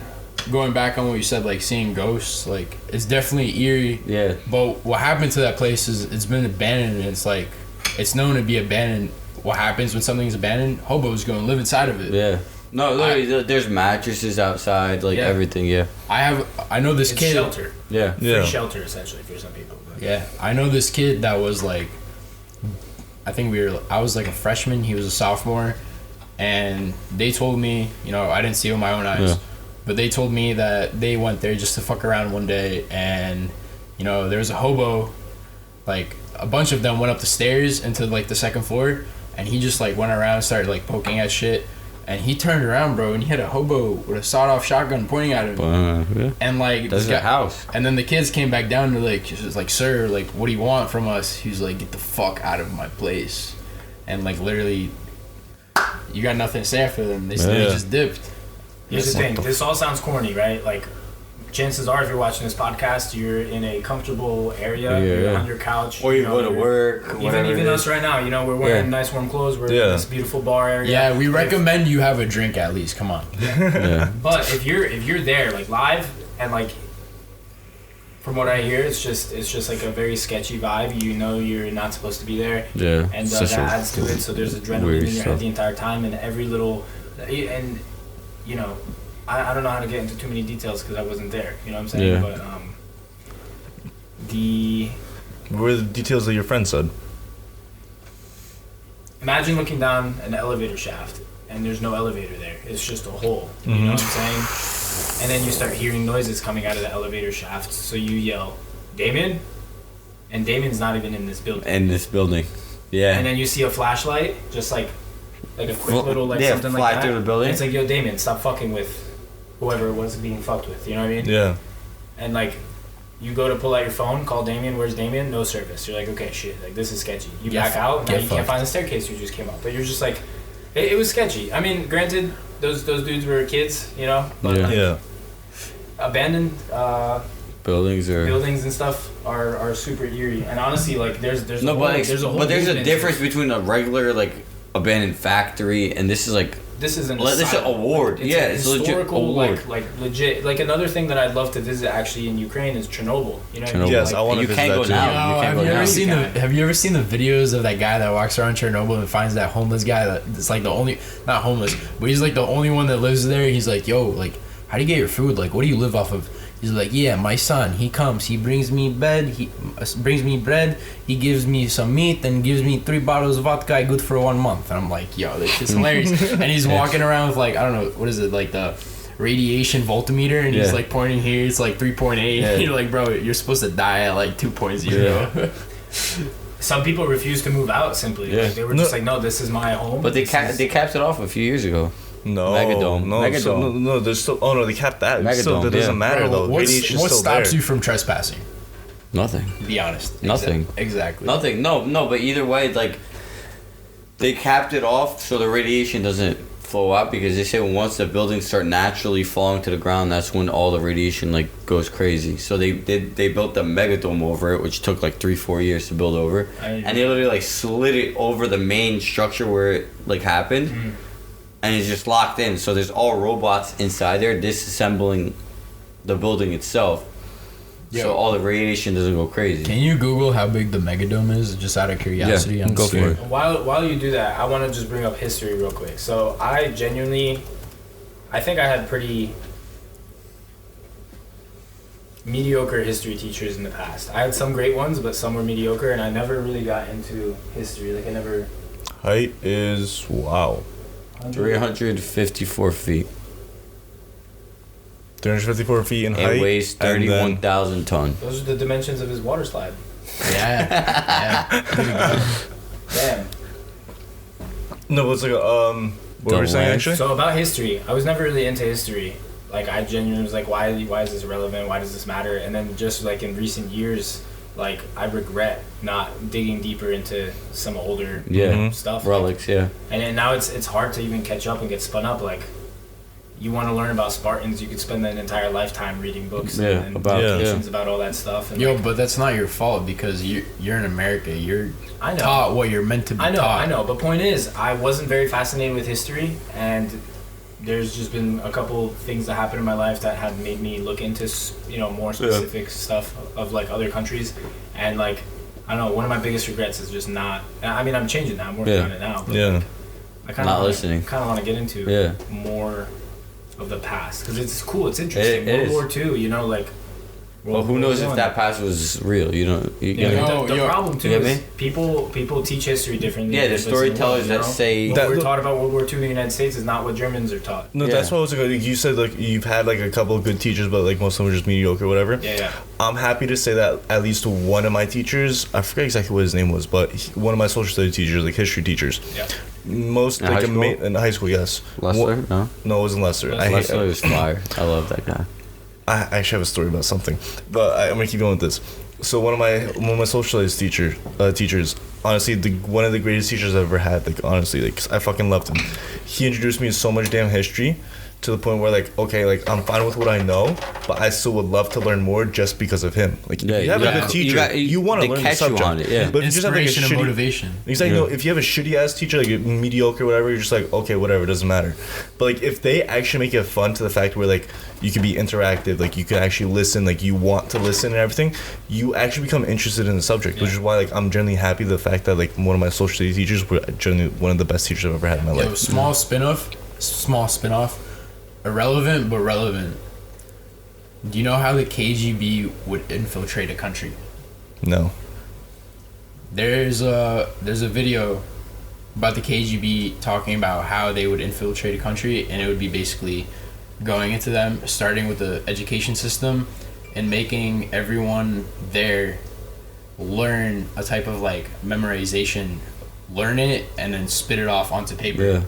going back on what you said, like seeing ghosts, like it's definitely eerie. Yeah. But what happened to that place is it's been abandoned, and it's like it's known to be abandoned. What happens when something's abandoned? Hobos go and live inside of it. Yeah. No, literally, there's mattresses outside, like everything. Yeah. I know this kid. Shelter. Yeah. Free shelter essentially for some people. But. Yeah, I know this kid that was like, I was like a freshman, he was a sophomore, and they told me, I didn't see it with my own eyes, but they told me that they went there just to fuck around one day, and there was a hobo, like a bunch of them went up the stairs into like the second floor, and he just like went around and started like poking at shit. And he turned around, bro, and he had a hobo with a sawed-off shotgun pointing at him. And like that's a house. And then the kids came back down to like, "Sir, like, what do you want from us?" He was like, "Get the fuck out of my place." And like literally, you got nothing to say after them. They just dipped. Here's the thing. This all sounds corny, right? Like, chances are, if you're watching this podcast, you're in a comfortable area. You're on your couch. Or you go to work. Even us right now, we're wearing nice warm clothes. We're in this beautiful bar area. Yeah, we recommend you have a drink at least. Come on. Yeah. But if you're there, like live, and like, from what I hear, it's just like a very sketchy vibe. You're not supposed to be there. Yeah. And that adds to it. So there's adrenaline in your head the entire time, and every little, and I don't know how to get into too many details because I wasn't there. You know what I'm saying? Yeah. But what were the details that your friend said? Imagine looking down an elevator shaft and there's no elevator there. It's just a hole. You know what I'm saying? And then you start hearing noises coming out of the elevator shaft. So you yell, "Damien?" And Damien's not even in this building. Yeah. And then you see a flashlight, just like a quick little something fly like that. through the building. And it's like, "Yo, Damien, stop fucking with whoever it was being fucked with." You know what I mean? Yeah. And like, you go to pull out your phone, call Damien. Where's Damien? No service. You're like, okay, shit. Like, this is sketchy. You back out. Now you can't find the staircase you just came up. But you're just like, it was sketchy. I mean, granted, those dudes were kids, But abandoned buildings and stuff are super eerie. And honestly, like, there's a a difference between a regular like abandoned factory and this is like. This is an award. It's a historical, legit award. like legit. Like, another thing that I'd love to visit actually in Ukraine is Chernobyl. You know what I mean? Yes, I want to visit that too. Have you ever seen the videos of that guy that walks around Chernobyl and finds that homeless guy that's like the only, not homeless, but he's like the only one that lives there? He's like, "Yo, like, how do you get your food? Like, what do you live off of?" He's like, "Yeah, my son, he comes, he brings me bread, he gives me some meat, and gives me 3 bottles of vodka, good for 1 month." And I'm like, "Yo, this is hilarious." And he's walking around with like, I don't know, what is it, like the radiation voltmeter, and he's like pointing here, it's like 3.8. Yeah. You're like, "Bro, you're supposed to die at like 2.0. Yeah. Some people refuse to move out simply. Yeah. Like, they were just like, "No, this is my home." But they capped it off a few years ago. Megadome. No, there's still. Oh no, they capped that. Still, that doesn't matter though. What still stops there. you from trespassing? Nothing. Be honest. Nothing. Exactly. Nothing. No. But either way, like, they capped it off so the radiation doesn't flow out because they say once the buildings start naturally falling to the ground, that's when all the radiation like goes crazy. So they built the megadome over it, which took like 3-4 years to build over, and they literally like slid it over the main structure where it like happened. Mm-hmm. And it's just locked in, so there's all robots inside there disassembling the building itself. so all the radiation doesn't go crazy. Can you Google how big the megadome is, just out of curiosity? Yeah, I'm go for scared. it. While you do that, I want to just bring up history real quick. So I think I had pretty mediocre history teachers in the past. I had some great ones, but some were mediocre, and I never really got into history. Like I never. Height is 354 feet. 354 feet in height. It weighs 31,000 tons. Those are the dimensions of his water slide. Yeah. Damn. No, it's like what were you saying actually? So about history, I was never really into history. Like I genuinely was like, why is this relevant? Why does this matter? And then just like in recent years, like I regret not digging deeper into some older stuff. Relics, like, and then now it's hard to even catch up and get spun up. Like you want to learn about Spartans, you could spend an entire lifetime reading books and publications about all that stuff. And yo, but that's not your fault because you're in America. You're taught what you're meant to be taught. I know. But point is, I wasn't very fascinated with history, and there's just been a couple things that happened in my life that have made me look into, more specific stuff of like other countries, and like I don't know. One of my biggest regrets is just not. I mean, I'm changing now. I'm working on it now. But like, I kind of want to get into more of the past because it's cool. It's interesting. World War II. Like. Well, who knows if that past was real? You know. The problem too is people teach history differently. Yeah, the storytellers that say what we're taught about World War II in the United States is not what Germans are taught. No, that's what I was like. You said like you've had like a couple of good teachers, but like most of them were just mediocre, or whatever. Yeah. I'm happy to say that at least one of my teachers, I forget exactly what his name was, but one of my social studies teachers, like history teachers. Yeah. Most in like in high school, yes. Leicester? No, it wasn't Leicester. Leicester was fire. I love that guy. I actually have a story about something, but I'm gonna keep going with this. So one of my social studies teachers, honestly, one of the greatest teachers I've ever had. Like honestly, like I fucking loved him. He introduced me to so much damn history, to the point where like okay, like I'm fine with what I know, but I still would love to learn more just because of him. Like you have a good teacher, you want to learn the subject. But if you just have like a shitty motivation. Exactly. No, if you have a shitty ass teacher, like mediocre, whatever, you're just like okay, whatever, it doesn't matter. But like if they actually make it fun to the fact where like you can be interactive, like you can actually listen, like you want to listen and everything, you actually become interested in the subject, which is why like I'm generally happy the fact that like one of my social studies teachers were generally one of the best teachers I've ever had in my life. Small spin-off, irrelevant but relevant. Do you know how the KGB would infiltrate a country? No. There's a video about the KGB talking about how they would infiltrate a country, and it would be basically going into them, starting with the education system and making everyone there learn a type of like memorization, learn it and then spit it off onto paper.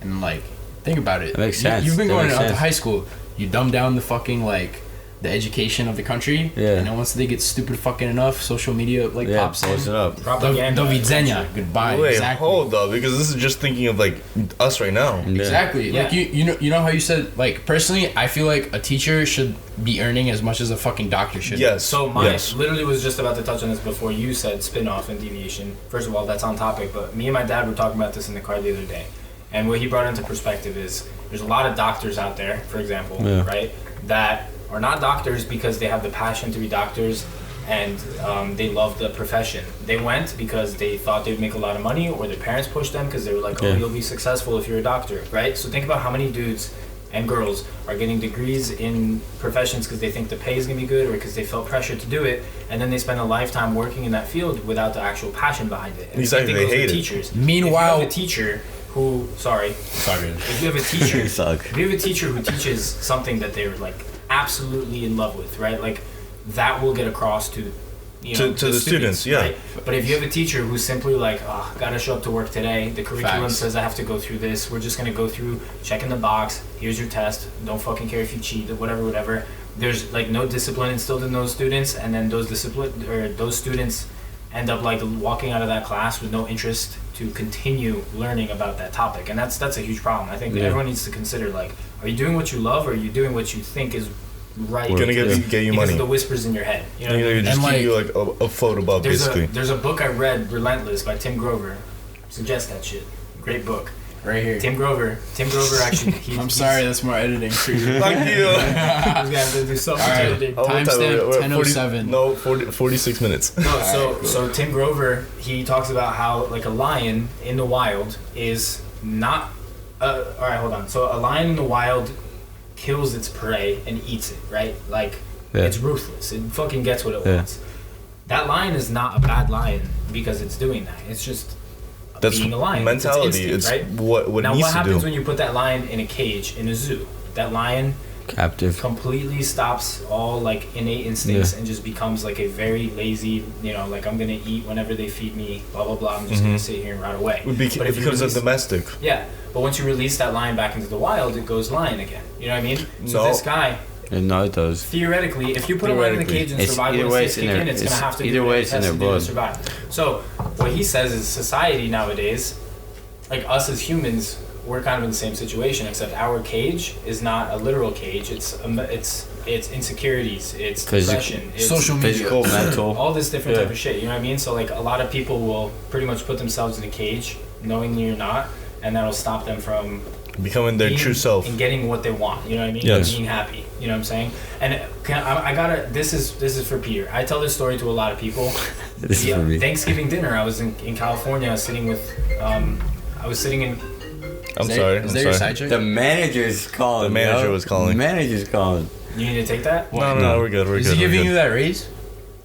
And like think about it. That makes sense. You've been going out to high school, you dumb down the fucking like the education of the country, and then once they get stupid fucking enough, social media like pops blows in. it up. Do widzenia, goodbye. Wait, exactly. hold up, because this is just thinking of like us right now. Exactly. Like you know how you said like personally, I feel like a teacher should be earning as much as a fucking doctor should. Yes. So literally was just about to touch on this before you said spin-off and deviation. First of all, that's on topic, but me and my dad were talking about this in the car the other day, and what he brought into perspective is there's a lot of doctors out there, for example, right, that are not doctors because they have the passion to be doctors and they love the profession. They went because they thought they'd make a lot of money, or their parents pushed them because they were like, oh, you'll be successful if you're a doctor, right? So think about how many dudes and girls are getting degrees in professions because they think the pay is going to be good or because they felt pressure to do it, and then they spend a lifetime working in that field without the actual passion behind it. And exactly, they hate teachers. Meanwhile, if you have a teacher who, if you have a teacher who teaches something that they're like absolutely in love with, right? Like that will get across to the students, right? But if you have a teacher who's simply like, oh, gotta show up to work today, the curriculum says I have to go through this, we're just gonna go through, checking the box, here's your test, don't fucking care if you cheat, whatever. There's like no discipline instilled in those students, and then those students end up like walking out of that class with no interest to continue learning about that topic, and that's a huge problem. I think everyone needs to consider, like, are you doing what you love, or are you doing what you think is right? Gonna get you money. Because of the whispers in your head. You know what I mean? Just give you like a photo about basically. There's a book I read, Relentless by Tim Grover. Suggest that shit. Great book. right here. Tim Grover actually. I'm sorry, that's more editing. Thank you. He's gonna have to do so much editing. Timestamp 10:07. No, 46 minutes. No, so Tim Grover, he talks about how like a lion in the wild is not. All right, hold on. So a lion in the wild kills its prey and eats it, right? Like it's ruthless. It fucking gets what it wants. That lion is not a bad lion because it's doing that. It's just being a lion. Mentality. It's instinct, It's right? what now, needs what to happens do. when you put that lion in a cage in a zoo? That lion Captive. completely stops all like innate instincts and just becomes like a very lazy, like I'm gonna eat whenever they feed me, blah blah blah. I'm just gonna sit here and rot away. But if it becomes a domestic. Yeah, but once you release that lion back into the wild, it goes lion again. You know what I mean? So No. this guy, No, it does. theoretically, if you put a lion in a cage and It's survival either way, instincts it's in kick their- in, it's gonna have to either do way, what it it's in has their to do to blood. survive. So what he says is society nowadays, like us as humans, we're kind of in the same situation, except our cage is not a literal cage. It's insecurities, it's depression, it's Social media. Physical, mental. all this different type of shit. You know what I mean? So like a lot of people will pretty much put themselves in a cage, knowing you're not, and that'll stop them from Becoming their being- true self. and getting what they want. You know what I mean? Yes. Being happy. You know what I'm saying? And I gotta. This is for Peter. I tell this story to a lot of people. This is for me. Thanksgiving dinner. I was in California, sitting with. I was sitting in. I'm sorry. Is that your side chick? The manager's calling. The manager yo. was calling. The manager's calling. You need to take that. No, we're good. We're Is good. he we're giving good. you that raise?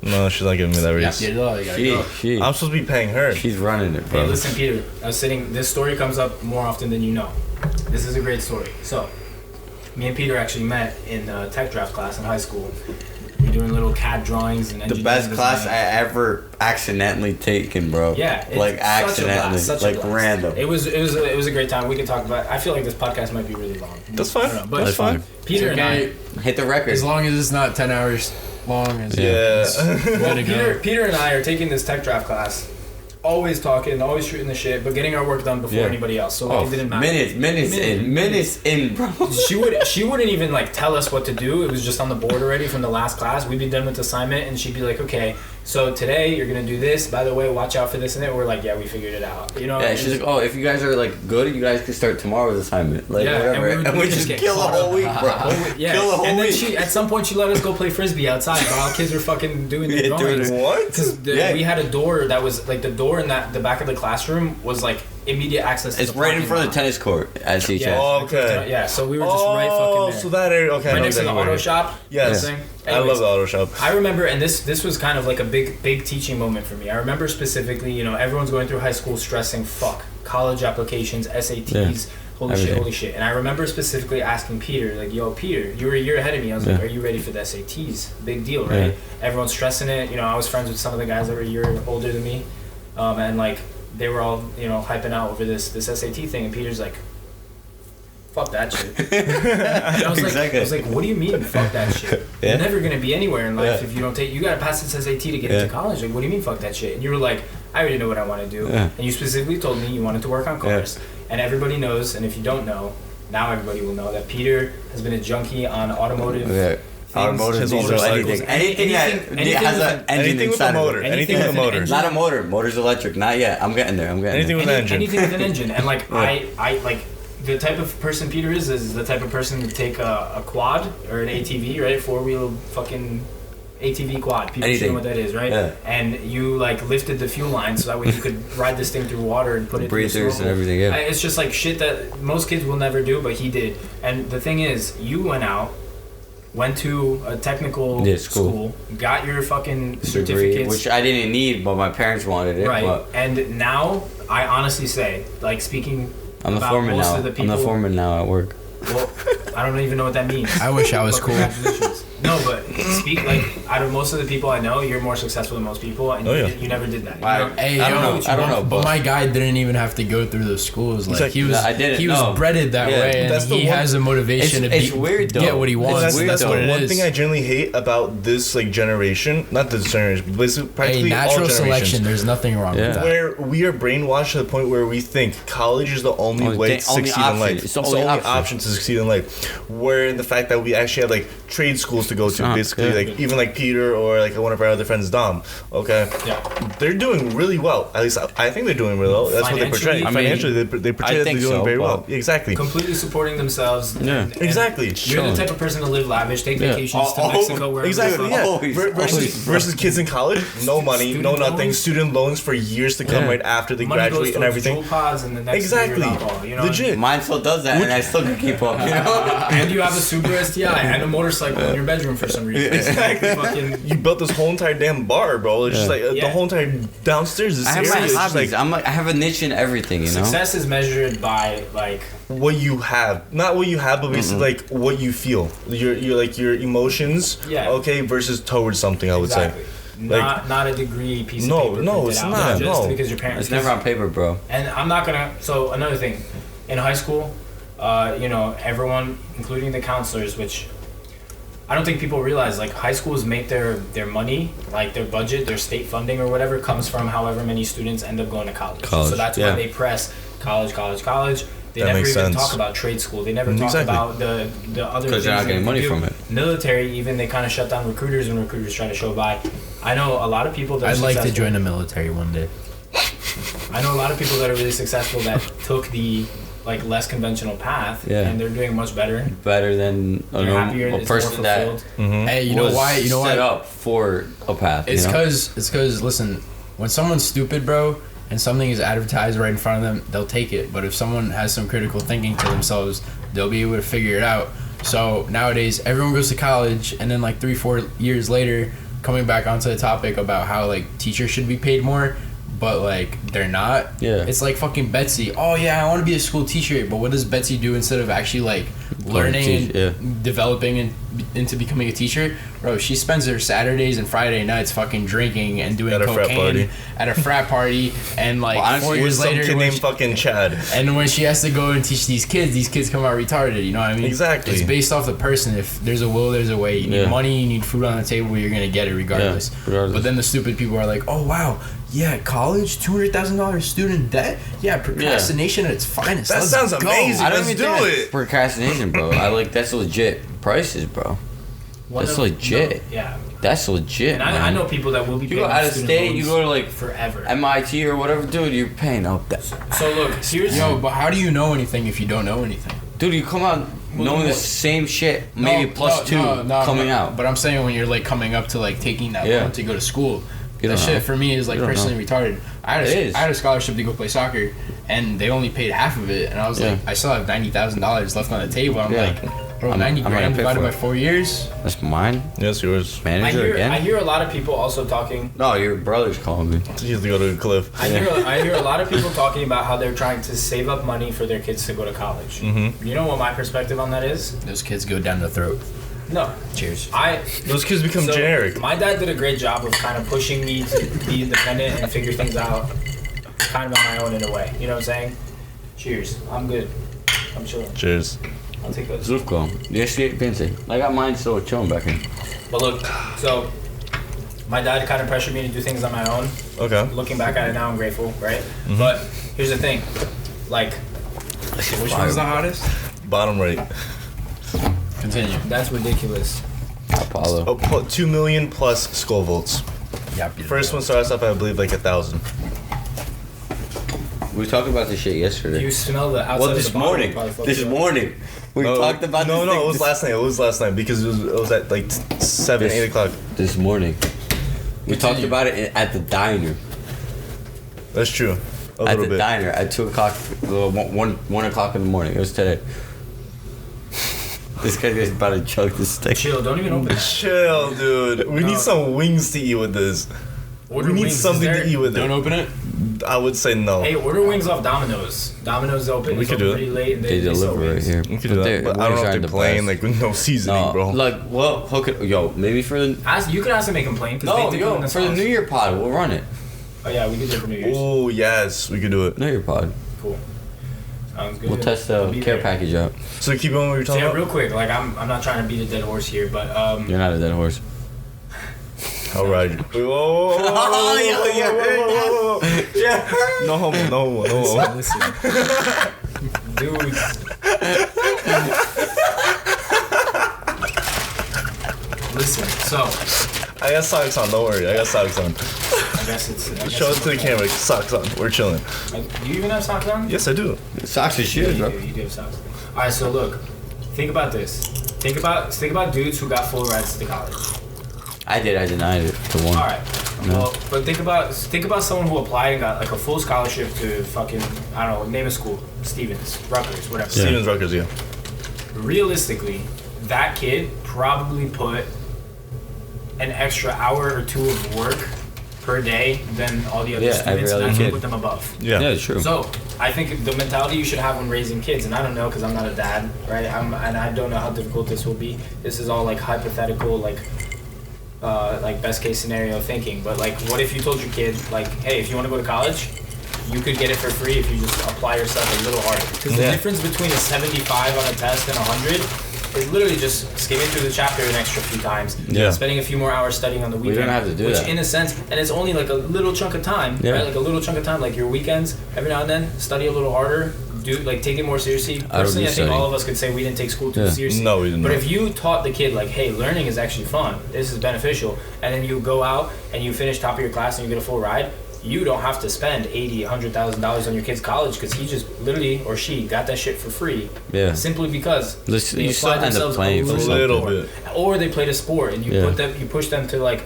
No, she's not giving me that raise. Yeah, you gotta go. She. I'm supposed to be paying her. She's running it, Hey, bro. listen, Peter. I was sitting. This story comes up more often than you know. This is a great story. So, me and Peter actually met in tech draft class in high school. We were doing little CAD drawings and The engineering best class design. I ever accidentally taken, bro. Yeah, it's like such a blast, accidentally, such a like blast. random. It was a great time. We could talk about. I feel like this podcast might be really long. That's I fine. don't know, but That's fine. Peter and I. Hit the record. As long as it's not 10 hours long. As Yeah. Way to go. Peter and I are taking this tech draft class. Always talking, always shooting the shit, but getting our work done before Yeah. anybody else. So Oh, it didn't matter. minutes in, bro. She wouldn't even like tell us what to do. It was just on the board already from the last class. We'd be done with the assignment, and she'd be like, "Okay, so today you're gonna do this. By the way, watch out for this and that." We're like, "Yeah, we figured it out." You know? Yeah, it she's was- like, oh, if you guys are like good, you guys can start tomorrow's assignment. Like Yeah, whatever. and And we we would just get kill a caught whole up. week, bro. Yeah, Kill a whole and then week. at some point she let us go play frisbee outside while kids were fucking doing their Yeah, doing drawings. What? Because Yeah. we had a door that was like the door in the back of the classroom was like immediate access to It's the right in parking front of lot. the tennis court at CHS. Yeah. Oh, okay. Yeah, so we were just right fucking there. So that area. Okay. I right know next to the exactly where auto it is. shop. Yes. Thing. I Anyways, love the auto shop. I remember, and this was kind of like a big teaching moment for me. I remember specifically, everyone's going through high school stressing, fuck, college applications, SATs, holy shit. And I remember specifically asking Peter, like, yo, Peter, you were a year ahead of me. I was like, are you ready for the SATs? Big deal, right? Yeah. Everyone's stressing it. I was friends with some of the guys that were a year older than me. And like, they were all, hyping out over this SAT thing. And Peter's like, fuck that shit. And I was Exactly. like, what do you mean, fuck that shit? Yeah. You're never gonna be anywhere in life Yeah. if you don't you gotta pass this SAT to get into college. Like, what do you mean, fuck that shit? And you were like, I already know what I want to do. Yeah. And you specifically told me you wanted to work on cars. And everybody knows, and if you don't know, now everybody will know that Peter has been a junkie on automotive. Yeah. Automotive, his diesel, motorcycles. anything that Anything has with an engine Anything with a inside of it. motor. Anything with a motor. Not a motor. Motor's electric. Not yet. I'm getting there. Anything with an engine. Anything with an engine. And like, I like, the type of person Peter is the type of person to take a quad or an ATV, right? 4-wheel fucking ATV quad. People should know what that is, right? Yeah. And you like lifted the fuel line so that way you could ride this thing through water and put it through the Breathers and snorkel. everything, yeah. It's just like shit that most kids will never do, but he did. And the thing is, you went to a technical school, got your fucking certificates, which I didn't need, but my parents wanted it. right? But And now, I honestly say, like, speaking I'm the about foreman most now. of the I'm people, the foreman now at work. well, I don't even know what that means. I wish I was But cool. congratulations. No, but out of most of the people I know, you're more successful than most people, and you never did that. Hey, I don't know. I don't know. But my guy didn't even have to go through those schools. Like he was, I didn't, he was no. breaded that Yeah. way, and That's the he one- has a motivation It's to weird, though. get what he wants. weird, That's though. the What it one is. thing I generally hate about this generation. Not this generation, but it's Hey, practically all natural generations. selection. There's nothing wrong Yeah. with that. Where we are brainwashed to the point where we think college is the only way to only succeed in option. life. It's the only option. to succeed in life. Where the fact that we actually have like trade schools schools to go to. Uh-huh. Basically, Yeah. like even like Peter or like one of our other friends, Dom. Okay, Yeah. they're doing really well. At least I think they're doing really well. That's what they portray. Financially, I mean, Financially, they portray I that think they're doing so, very but- well. Exactly. Completely supporting themselves. Yeah. and Exactly. You're the type of person to live lavish, take Yeah. vacations to Mexico, wherever Exactly. you're Yeah. from. Always. Versus kids in college, no money, no Student nothing, loans. student loans for years to come Yeah. right after they Money goes graduate and towards everything. jewel pods, and the next Exactly. year you're alcohol, you know? Legit. Mine still does that, and I still can keep up. You know? And you have a Subaru STI and a motorcycle in your bedroom for some reason. Exactly. Fucking, You built this whole entire damn bar, bro. It's just like the Yeah. whole entire downstairs is I have area my is just hobbies. like I have a niche in everything. You know. success is measured by like what you have, not what you have, but basically like what you feel. Your like your emotions. Yeah. Okay, versus towards something. I would exactly. say. Not a degree piece No, of paper. no, printed it's out not, Just no. because your parents. It's never on paper, bro. And I'm not gonna. So another thing, in high school, you know, everyone, including the counselors, which I don't think people realize, like high schools make their money, like their budget, their state funding or whatever, comes from however many students end up going to college. So that's yeah. why they press college. They That never makes even sense. talk about trade school. They never talk Exactly. about the other Because things they're not that getting they money do. from it. Military, even they kind of shut down recruiters when recruiters try to show by. I know a lot of people that are I'd like to successful- join the military one day. I know a lot of people that are really successful that took the like less conventional path, Yeah. and they're doing much better. Better than They're happier. a It's more person that fulfilled. Hey, you know was why? You know set why? up for a path. It's you know? because listen, when someone's stupid, bro, and something is advertised right in front of them, they'll take it. But if someone has some critical thinking to themselves, they'll be able to figure it out. So nowadays, everyone goes to college, and then like 3-4 years later, coming back onto the topic about how like teachers should be paid more, but like they're not. Yeah. It's like fucking Betsy. Oh yeah, I want to be a school teacher, but what does Betsy do instead of actually like learning teach, and developing into becoming a teacher? Bro, she spends her Saturdays and Friday nights fucking drinking and doing At a frat cocaine party. at a frat party, and like Well, honestly, 4 With years some later, kid when named she- fucking Chad. and when she has to go and teach these kids come out retarded. You know what I mean? Exactly. It's based off the person. If there's a will, there's a way. You need Yeah. money, you need food on the table. You're gonna get it regardless. Yeah, regardless. But then the stupid people are like, oh wow, yeah, college, $200,000 student debt. Yeah, procrastination at its finest. That Let's sounds go. amazing. I don't Let's even do think it. that's procrastination, bro. I like that's legit prices, bro. That's legit. No, yeah, That's legit. and man. I know people that will be. You go paying out of student state, loans you go to like forever. MIT or whatever, dude. You're paying up that. So look, here's Yo, but how do you know anything if you don't know anything? Dude, you come out knowing the what? same shit, maybe +2 coming out. But I'm saying when you're like coming up to like taking that Yeah. loan to go to school, You that don't shit know. for me is like You don't personally retarded. I It is. had a scholarship to go play soccer, and they only paid half of it, and I was Yeah. like, I still have $90,000 left on the table. I'm Yeah. like, bro, I'm 90 not gonna grand pay divided for by it. 4 years. That's mine. Yes, yours. Manager I again? hear a lot of people also talking. No, your brother's calling me. He has to go to a cliff. I hear a lot of people talking about how they're trying to save up money for their kids to go to college. Mm-hmm. You know what my perspective on that is? Those kids go down the throat. No. Cheers. Those kids become So, generic. My dad did a great job of kind of pushing me to be independent and figure things out kind of on my own in a way. You know what I'm saying? Cheers. I'm good. I'm chilling. Cheers. I'll take those. Zufko. Yes, piense. I got mine still chilling back here. But look, so my dad kind of pressured me to do things on my own. Okay. Looking back at it now, I'm grateful, right? But here's the thing. Like, Which one's the hottest? Bottom right. Continue. that's ridiculous. Apollo. Oh, 2 million plus skull volts. Yeah, First one starts off, I believe, like 1,000. We talked about this shit yesterday. You smell the outside Well, of this the bottle, morning. probably fucked This you up. morning. We talked about No, this no, thing it was this- last night. It was last night because it was at like 7, 8 o'clock. This morning. We talked Continue. about it at the diner. That's true. A At little the bit. diner at 2 o'clock, 1 o'clock in the morning. It was today. This guy is about to chug this steak. Chill, don't even open it. Chill, dude. We need some wings to eat with this. Order we need wings. Is something there- to eat with Don't it. open it. I would say no. Hey, order wings off Domino's. Domino's open. We It's could open do it. pretty late. And They sell deliver right wings. here. We could do that. But I don't know if they're plain, like with no seasoning, no, bro. like, well, hook it. Yo, maybe for the. You can ask them make complain because No, they do it in yo, the for the sauce. New Year pod, we'll run it. Oh yeah, we could do it for New Year's. Oh, yes, we could do it. New Year pod. Cool. Sounds good. We'll test I'll the be care there. package out. So keep going what you're So talking yeah, about. real quick, like I'm not trying to beat a dead horse here, but You're not a dead horse. All right. Whoa, whoa, whoa, whoa, yo, you heard that? Yeah. No homo, no homo, no homo. listen, dude. Listen, so I got socks on. Don't worry. I got socks on. I guess it's. Show it to the camera. Socks on. We're chilling. Do you even have socks on? Yes, I do. Socks and shoes, bro. You do have socks. All right, so look, think about this. Think about dudes who got full rides to college. I denied it to one. All right. No. Well, but think about someone who applied and got like a full scholarship to fucking, I don't know, name a school, Stevens, Rutgers, whatever. Yeah. Stevens Rutgers, yeah. Realistically, that kid probably put an extra hour or two of work per day than all the other students, and I can put them above. Yeah, true. So I think the mentality you should have when raising kids, and I don't know because I'm not a dad, right? And I don't know how difficult this will be. This is all like hypothetical, like best case scenario thinking. But like, what if you told your kid, like, hey, if you want to go to college, you could get it for free if you just apply yourself a little harder. Because the difference between a 75 on a test and 100 is literally just skimming through the chapter an extra few times, spending a few more hours studying on the weekend. We don't have to do that. Which in a sense, and it's only like a little chunk of time, right? Like a little chunk of time, like your weekends, every now and then, study a little harder, take it more seriously. Personally, I think all of us could say we didn't take school too seriously. No, we didn't. But if you taught the kid, like, hey, learning is actually fun, this is beneficial, and then you go out and you finish top of your class and you get a full ride, you don't have to spend $100,000 on your kid's college because he just literally, or she, got that shit for free. Yeah. Simply because you still end up playing for little bit. Or they played a sport and you push them to like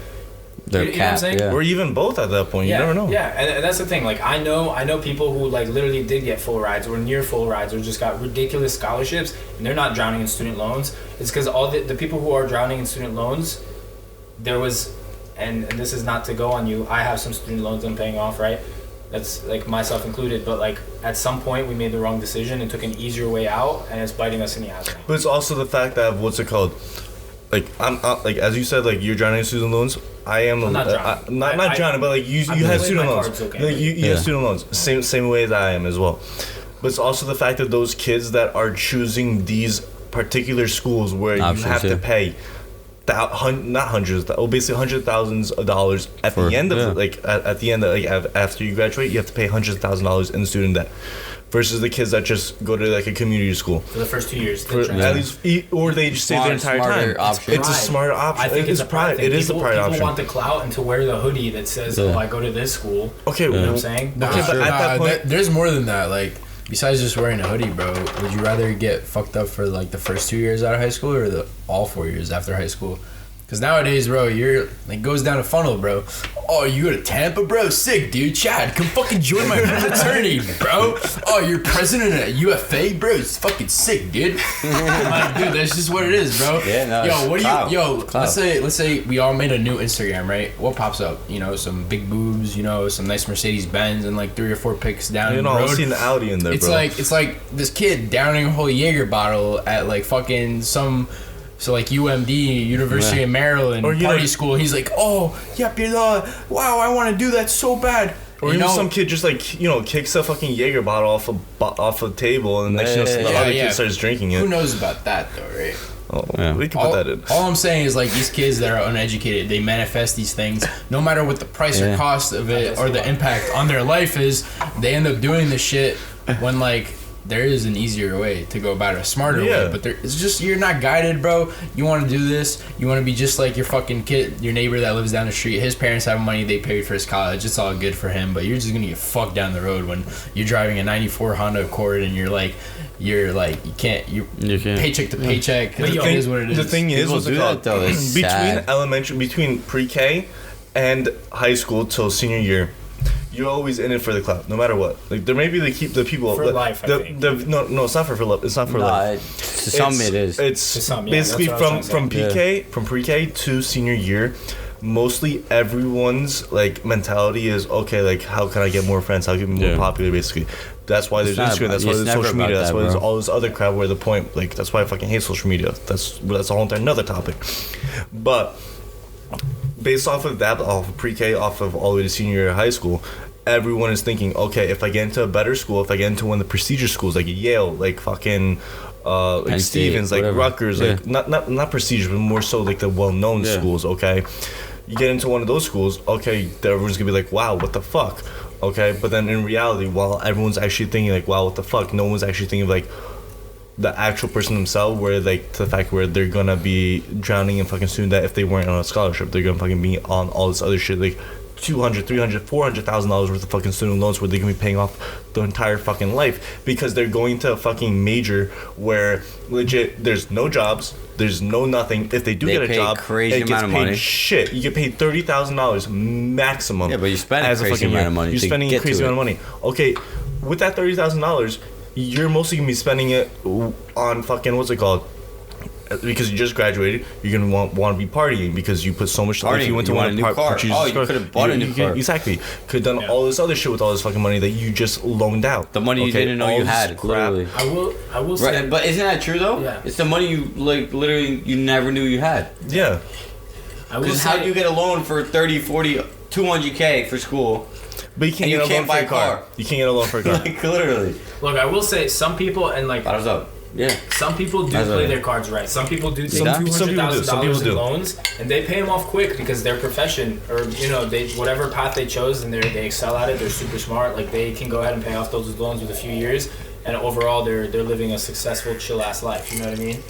their you know what I'm saying? Or even both at that point. You never know. Yeah, and that's the thing. Like I know people who like literally did get full rides or near full rides or just got ridiculous scholarships and they're not drowning in student loans. It's because all the people who are drowning in student loans, there was, and this is not to go on you, I have some student loans I'm paying off, right? That's like myself included, but like at some point we made the wrong decision and took an easier way out and it's biting us in the ass. But it's also the fact that, what's it called? Like I'm like, as you said, like you're drowning in student loans. I am I'm not drowning. Not drowning, but like you have student loans. Okay. Like you have student loans. Same way that I am as well. But it's also the fact that those kids that are choosing these particular schools where you have to pay not hundreds, basically hundreds of thousands of dollars at the end of at the end of, like after you graduate, you have to pay hundreds of thousands of dollars in student debt. Versus the kids that just go to like a community school for the first 2 years, at least, or they just stay their entire time. It's a smart option. I think it's a pride. It is the pride option. People want the clout and to wear the hoodie that says, "Oh, I go to this school." Okay, you know what I'm saying? Okay, but at that point, there's more than that. Like, besides just wearing a hoodie, bro, would you rather get fucked up for like the first 2 years out of high school or all 4 years after high school? Because nowadays, bro, it goes down a funnel, bro. Oh, you go to Tampa, bro? Sick, dude. Chad, come fucking join my fraternity, bro. Oh, you're president at UFA, bro? It's fucking sick, dude. Like, dude, that's just what it is, bro. Yeah, no. Let's say we all made a new Instagram, right? What pops up? You know, some big boobs, you know, some nice Mercedes Benz, and like 3 or 4 pics down the road. I've seen the Audi in there, it's bro. It's like this kid downing a whole Jaeger bottle at like fucking some. So like UMD, University of Maryland, or party school. He's like, oh, yep, wow, I want to do that so bad. Or even some kid just like, kicks a fucking Jaeger bottle off a table and next the other kid starts drinking it. Who knows about that though, right? Oh, we can put that in. All I'm saying is like these kids that are uneducated, they manifest these things no matter what the price or cost of it or the impact on their life is. They end up doing this shit when like there is an easier way to go about it, a smarter way, but it's just you're not guided, bro. You want to do this, you want to be just like your fucking kid, your neighbor that lives down the street. His parents have money, they paid for his college. It's all good for him, but you're just gonna get fucked down the road when you're driving a '94 Honda Accord and you're paycheck to paycheck. But it is what it is. The thing is, what's it called? Between pre-K and high school till senior year, you're always in it for the clout, no matter what. Like there may be the people for life. No, it's not for love. It's not for life. To some it is. It's to some, basically from pre-K to senior year. Mostly everyone's like mentality is okay. Like how can I get more friends? How can I get more popular? Basically, that's why there's Instagram. That's why there's social media. That's why there's all this other crap. Where the point, like that's why I fucking hate social media. That's a whole another topic. But based off of that, off of pre-K, off of all the way to senior year of high school, everyone is thinking, okay, if I get into a better school, if I get into one of the prestigious schools like Yale, like fucking like Stevens, like Rutgers, like not prestigious, but more so like the well-known schools, okay? You get into one of those schools, okay, everyone's gonna be like, wow, what the fuck? Okay, but then in reality, while everyone's actually thinking like, wow, what the fuck, no one's actually thinking like, the actual person themselves, where like to the fact where they're gonna be drowning in fucking student debt if they weren't on a scholarship. They're gonna fucking be on all this other shit like $200,000, $300,000, $400,000 worth of fucking student loans where they're gonna be paying off the entire fucking life because they're going to a fucking major where legit there's no jobs, there's no nothing. If they do get a job, crazy it gets amount of paid money. shit. You get paid $30,000 maximum. Yeah, but you spend a crazy fucking amount year. of money. You're to spending a get crazy to amount of money. Okay, with that $30,000, you're mostly gonna be spending it on fucking what's it called? Because you just graduated, you're gonna want to be partying because you put so much. Partying. If you went to You one want a new car. purchase Oh, you car, could have bought a new car. Exactly. Could have done all this other shit with all this fucking money that you just loaned out. The money you didn't know all you this had. crap. Literally. I will say. Right, but isn't that true though? Yeah. It's the money you like literally you never knew you had. Yeah. I will Because say. how do you get a loan for 30, 40, 200K for school? But you can't And get you a loan can't for buy a a car. car. You can't get a loan for a car. Like literally. Look, I will say some people and like. Bottoms up. Yeah. Some people do That's play right. their cards right. Some people do take Some people do. $200,000 Some people in do. loans, and they pay them off quick because their profession, or they whatever path they chose, and they excel at it. They're super smart. Like they can go ahead and pay off those loans with a few years, and overall they're living a successful, chill ass life. You know what I mean?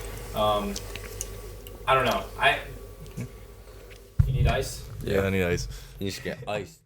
I don't know. You need ice? Yeah, I need ice. You should get iced.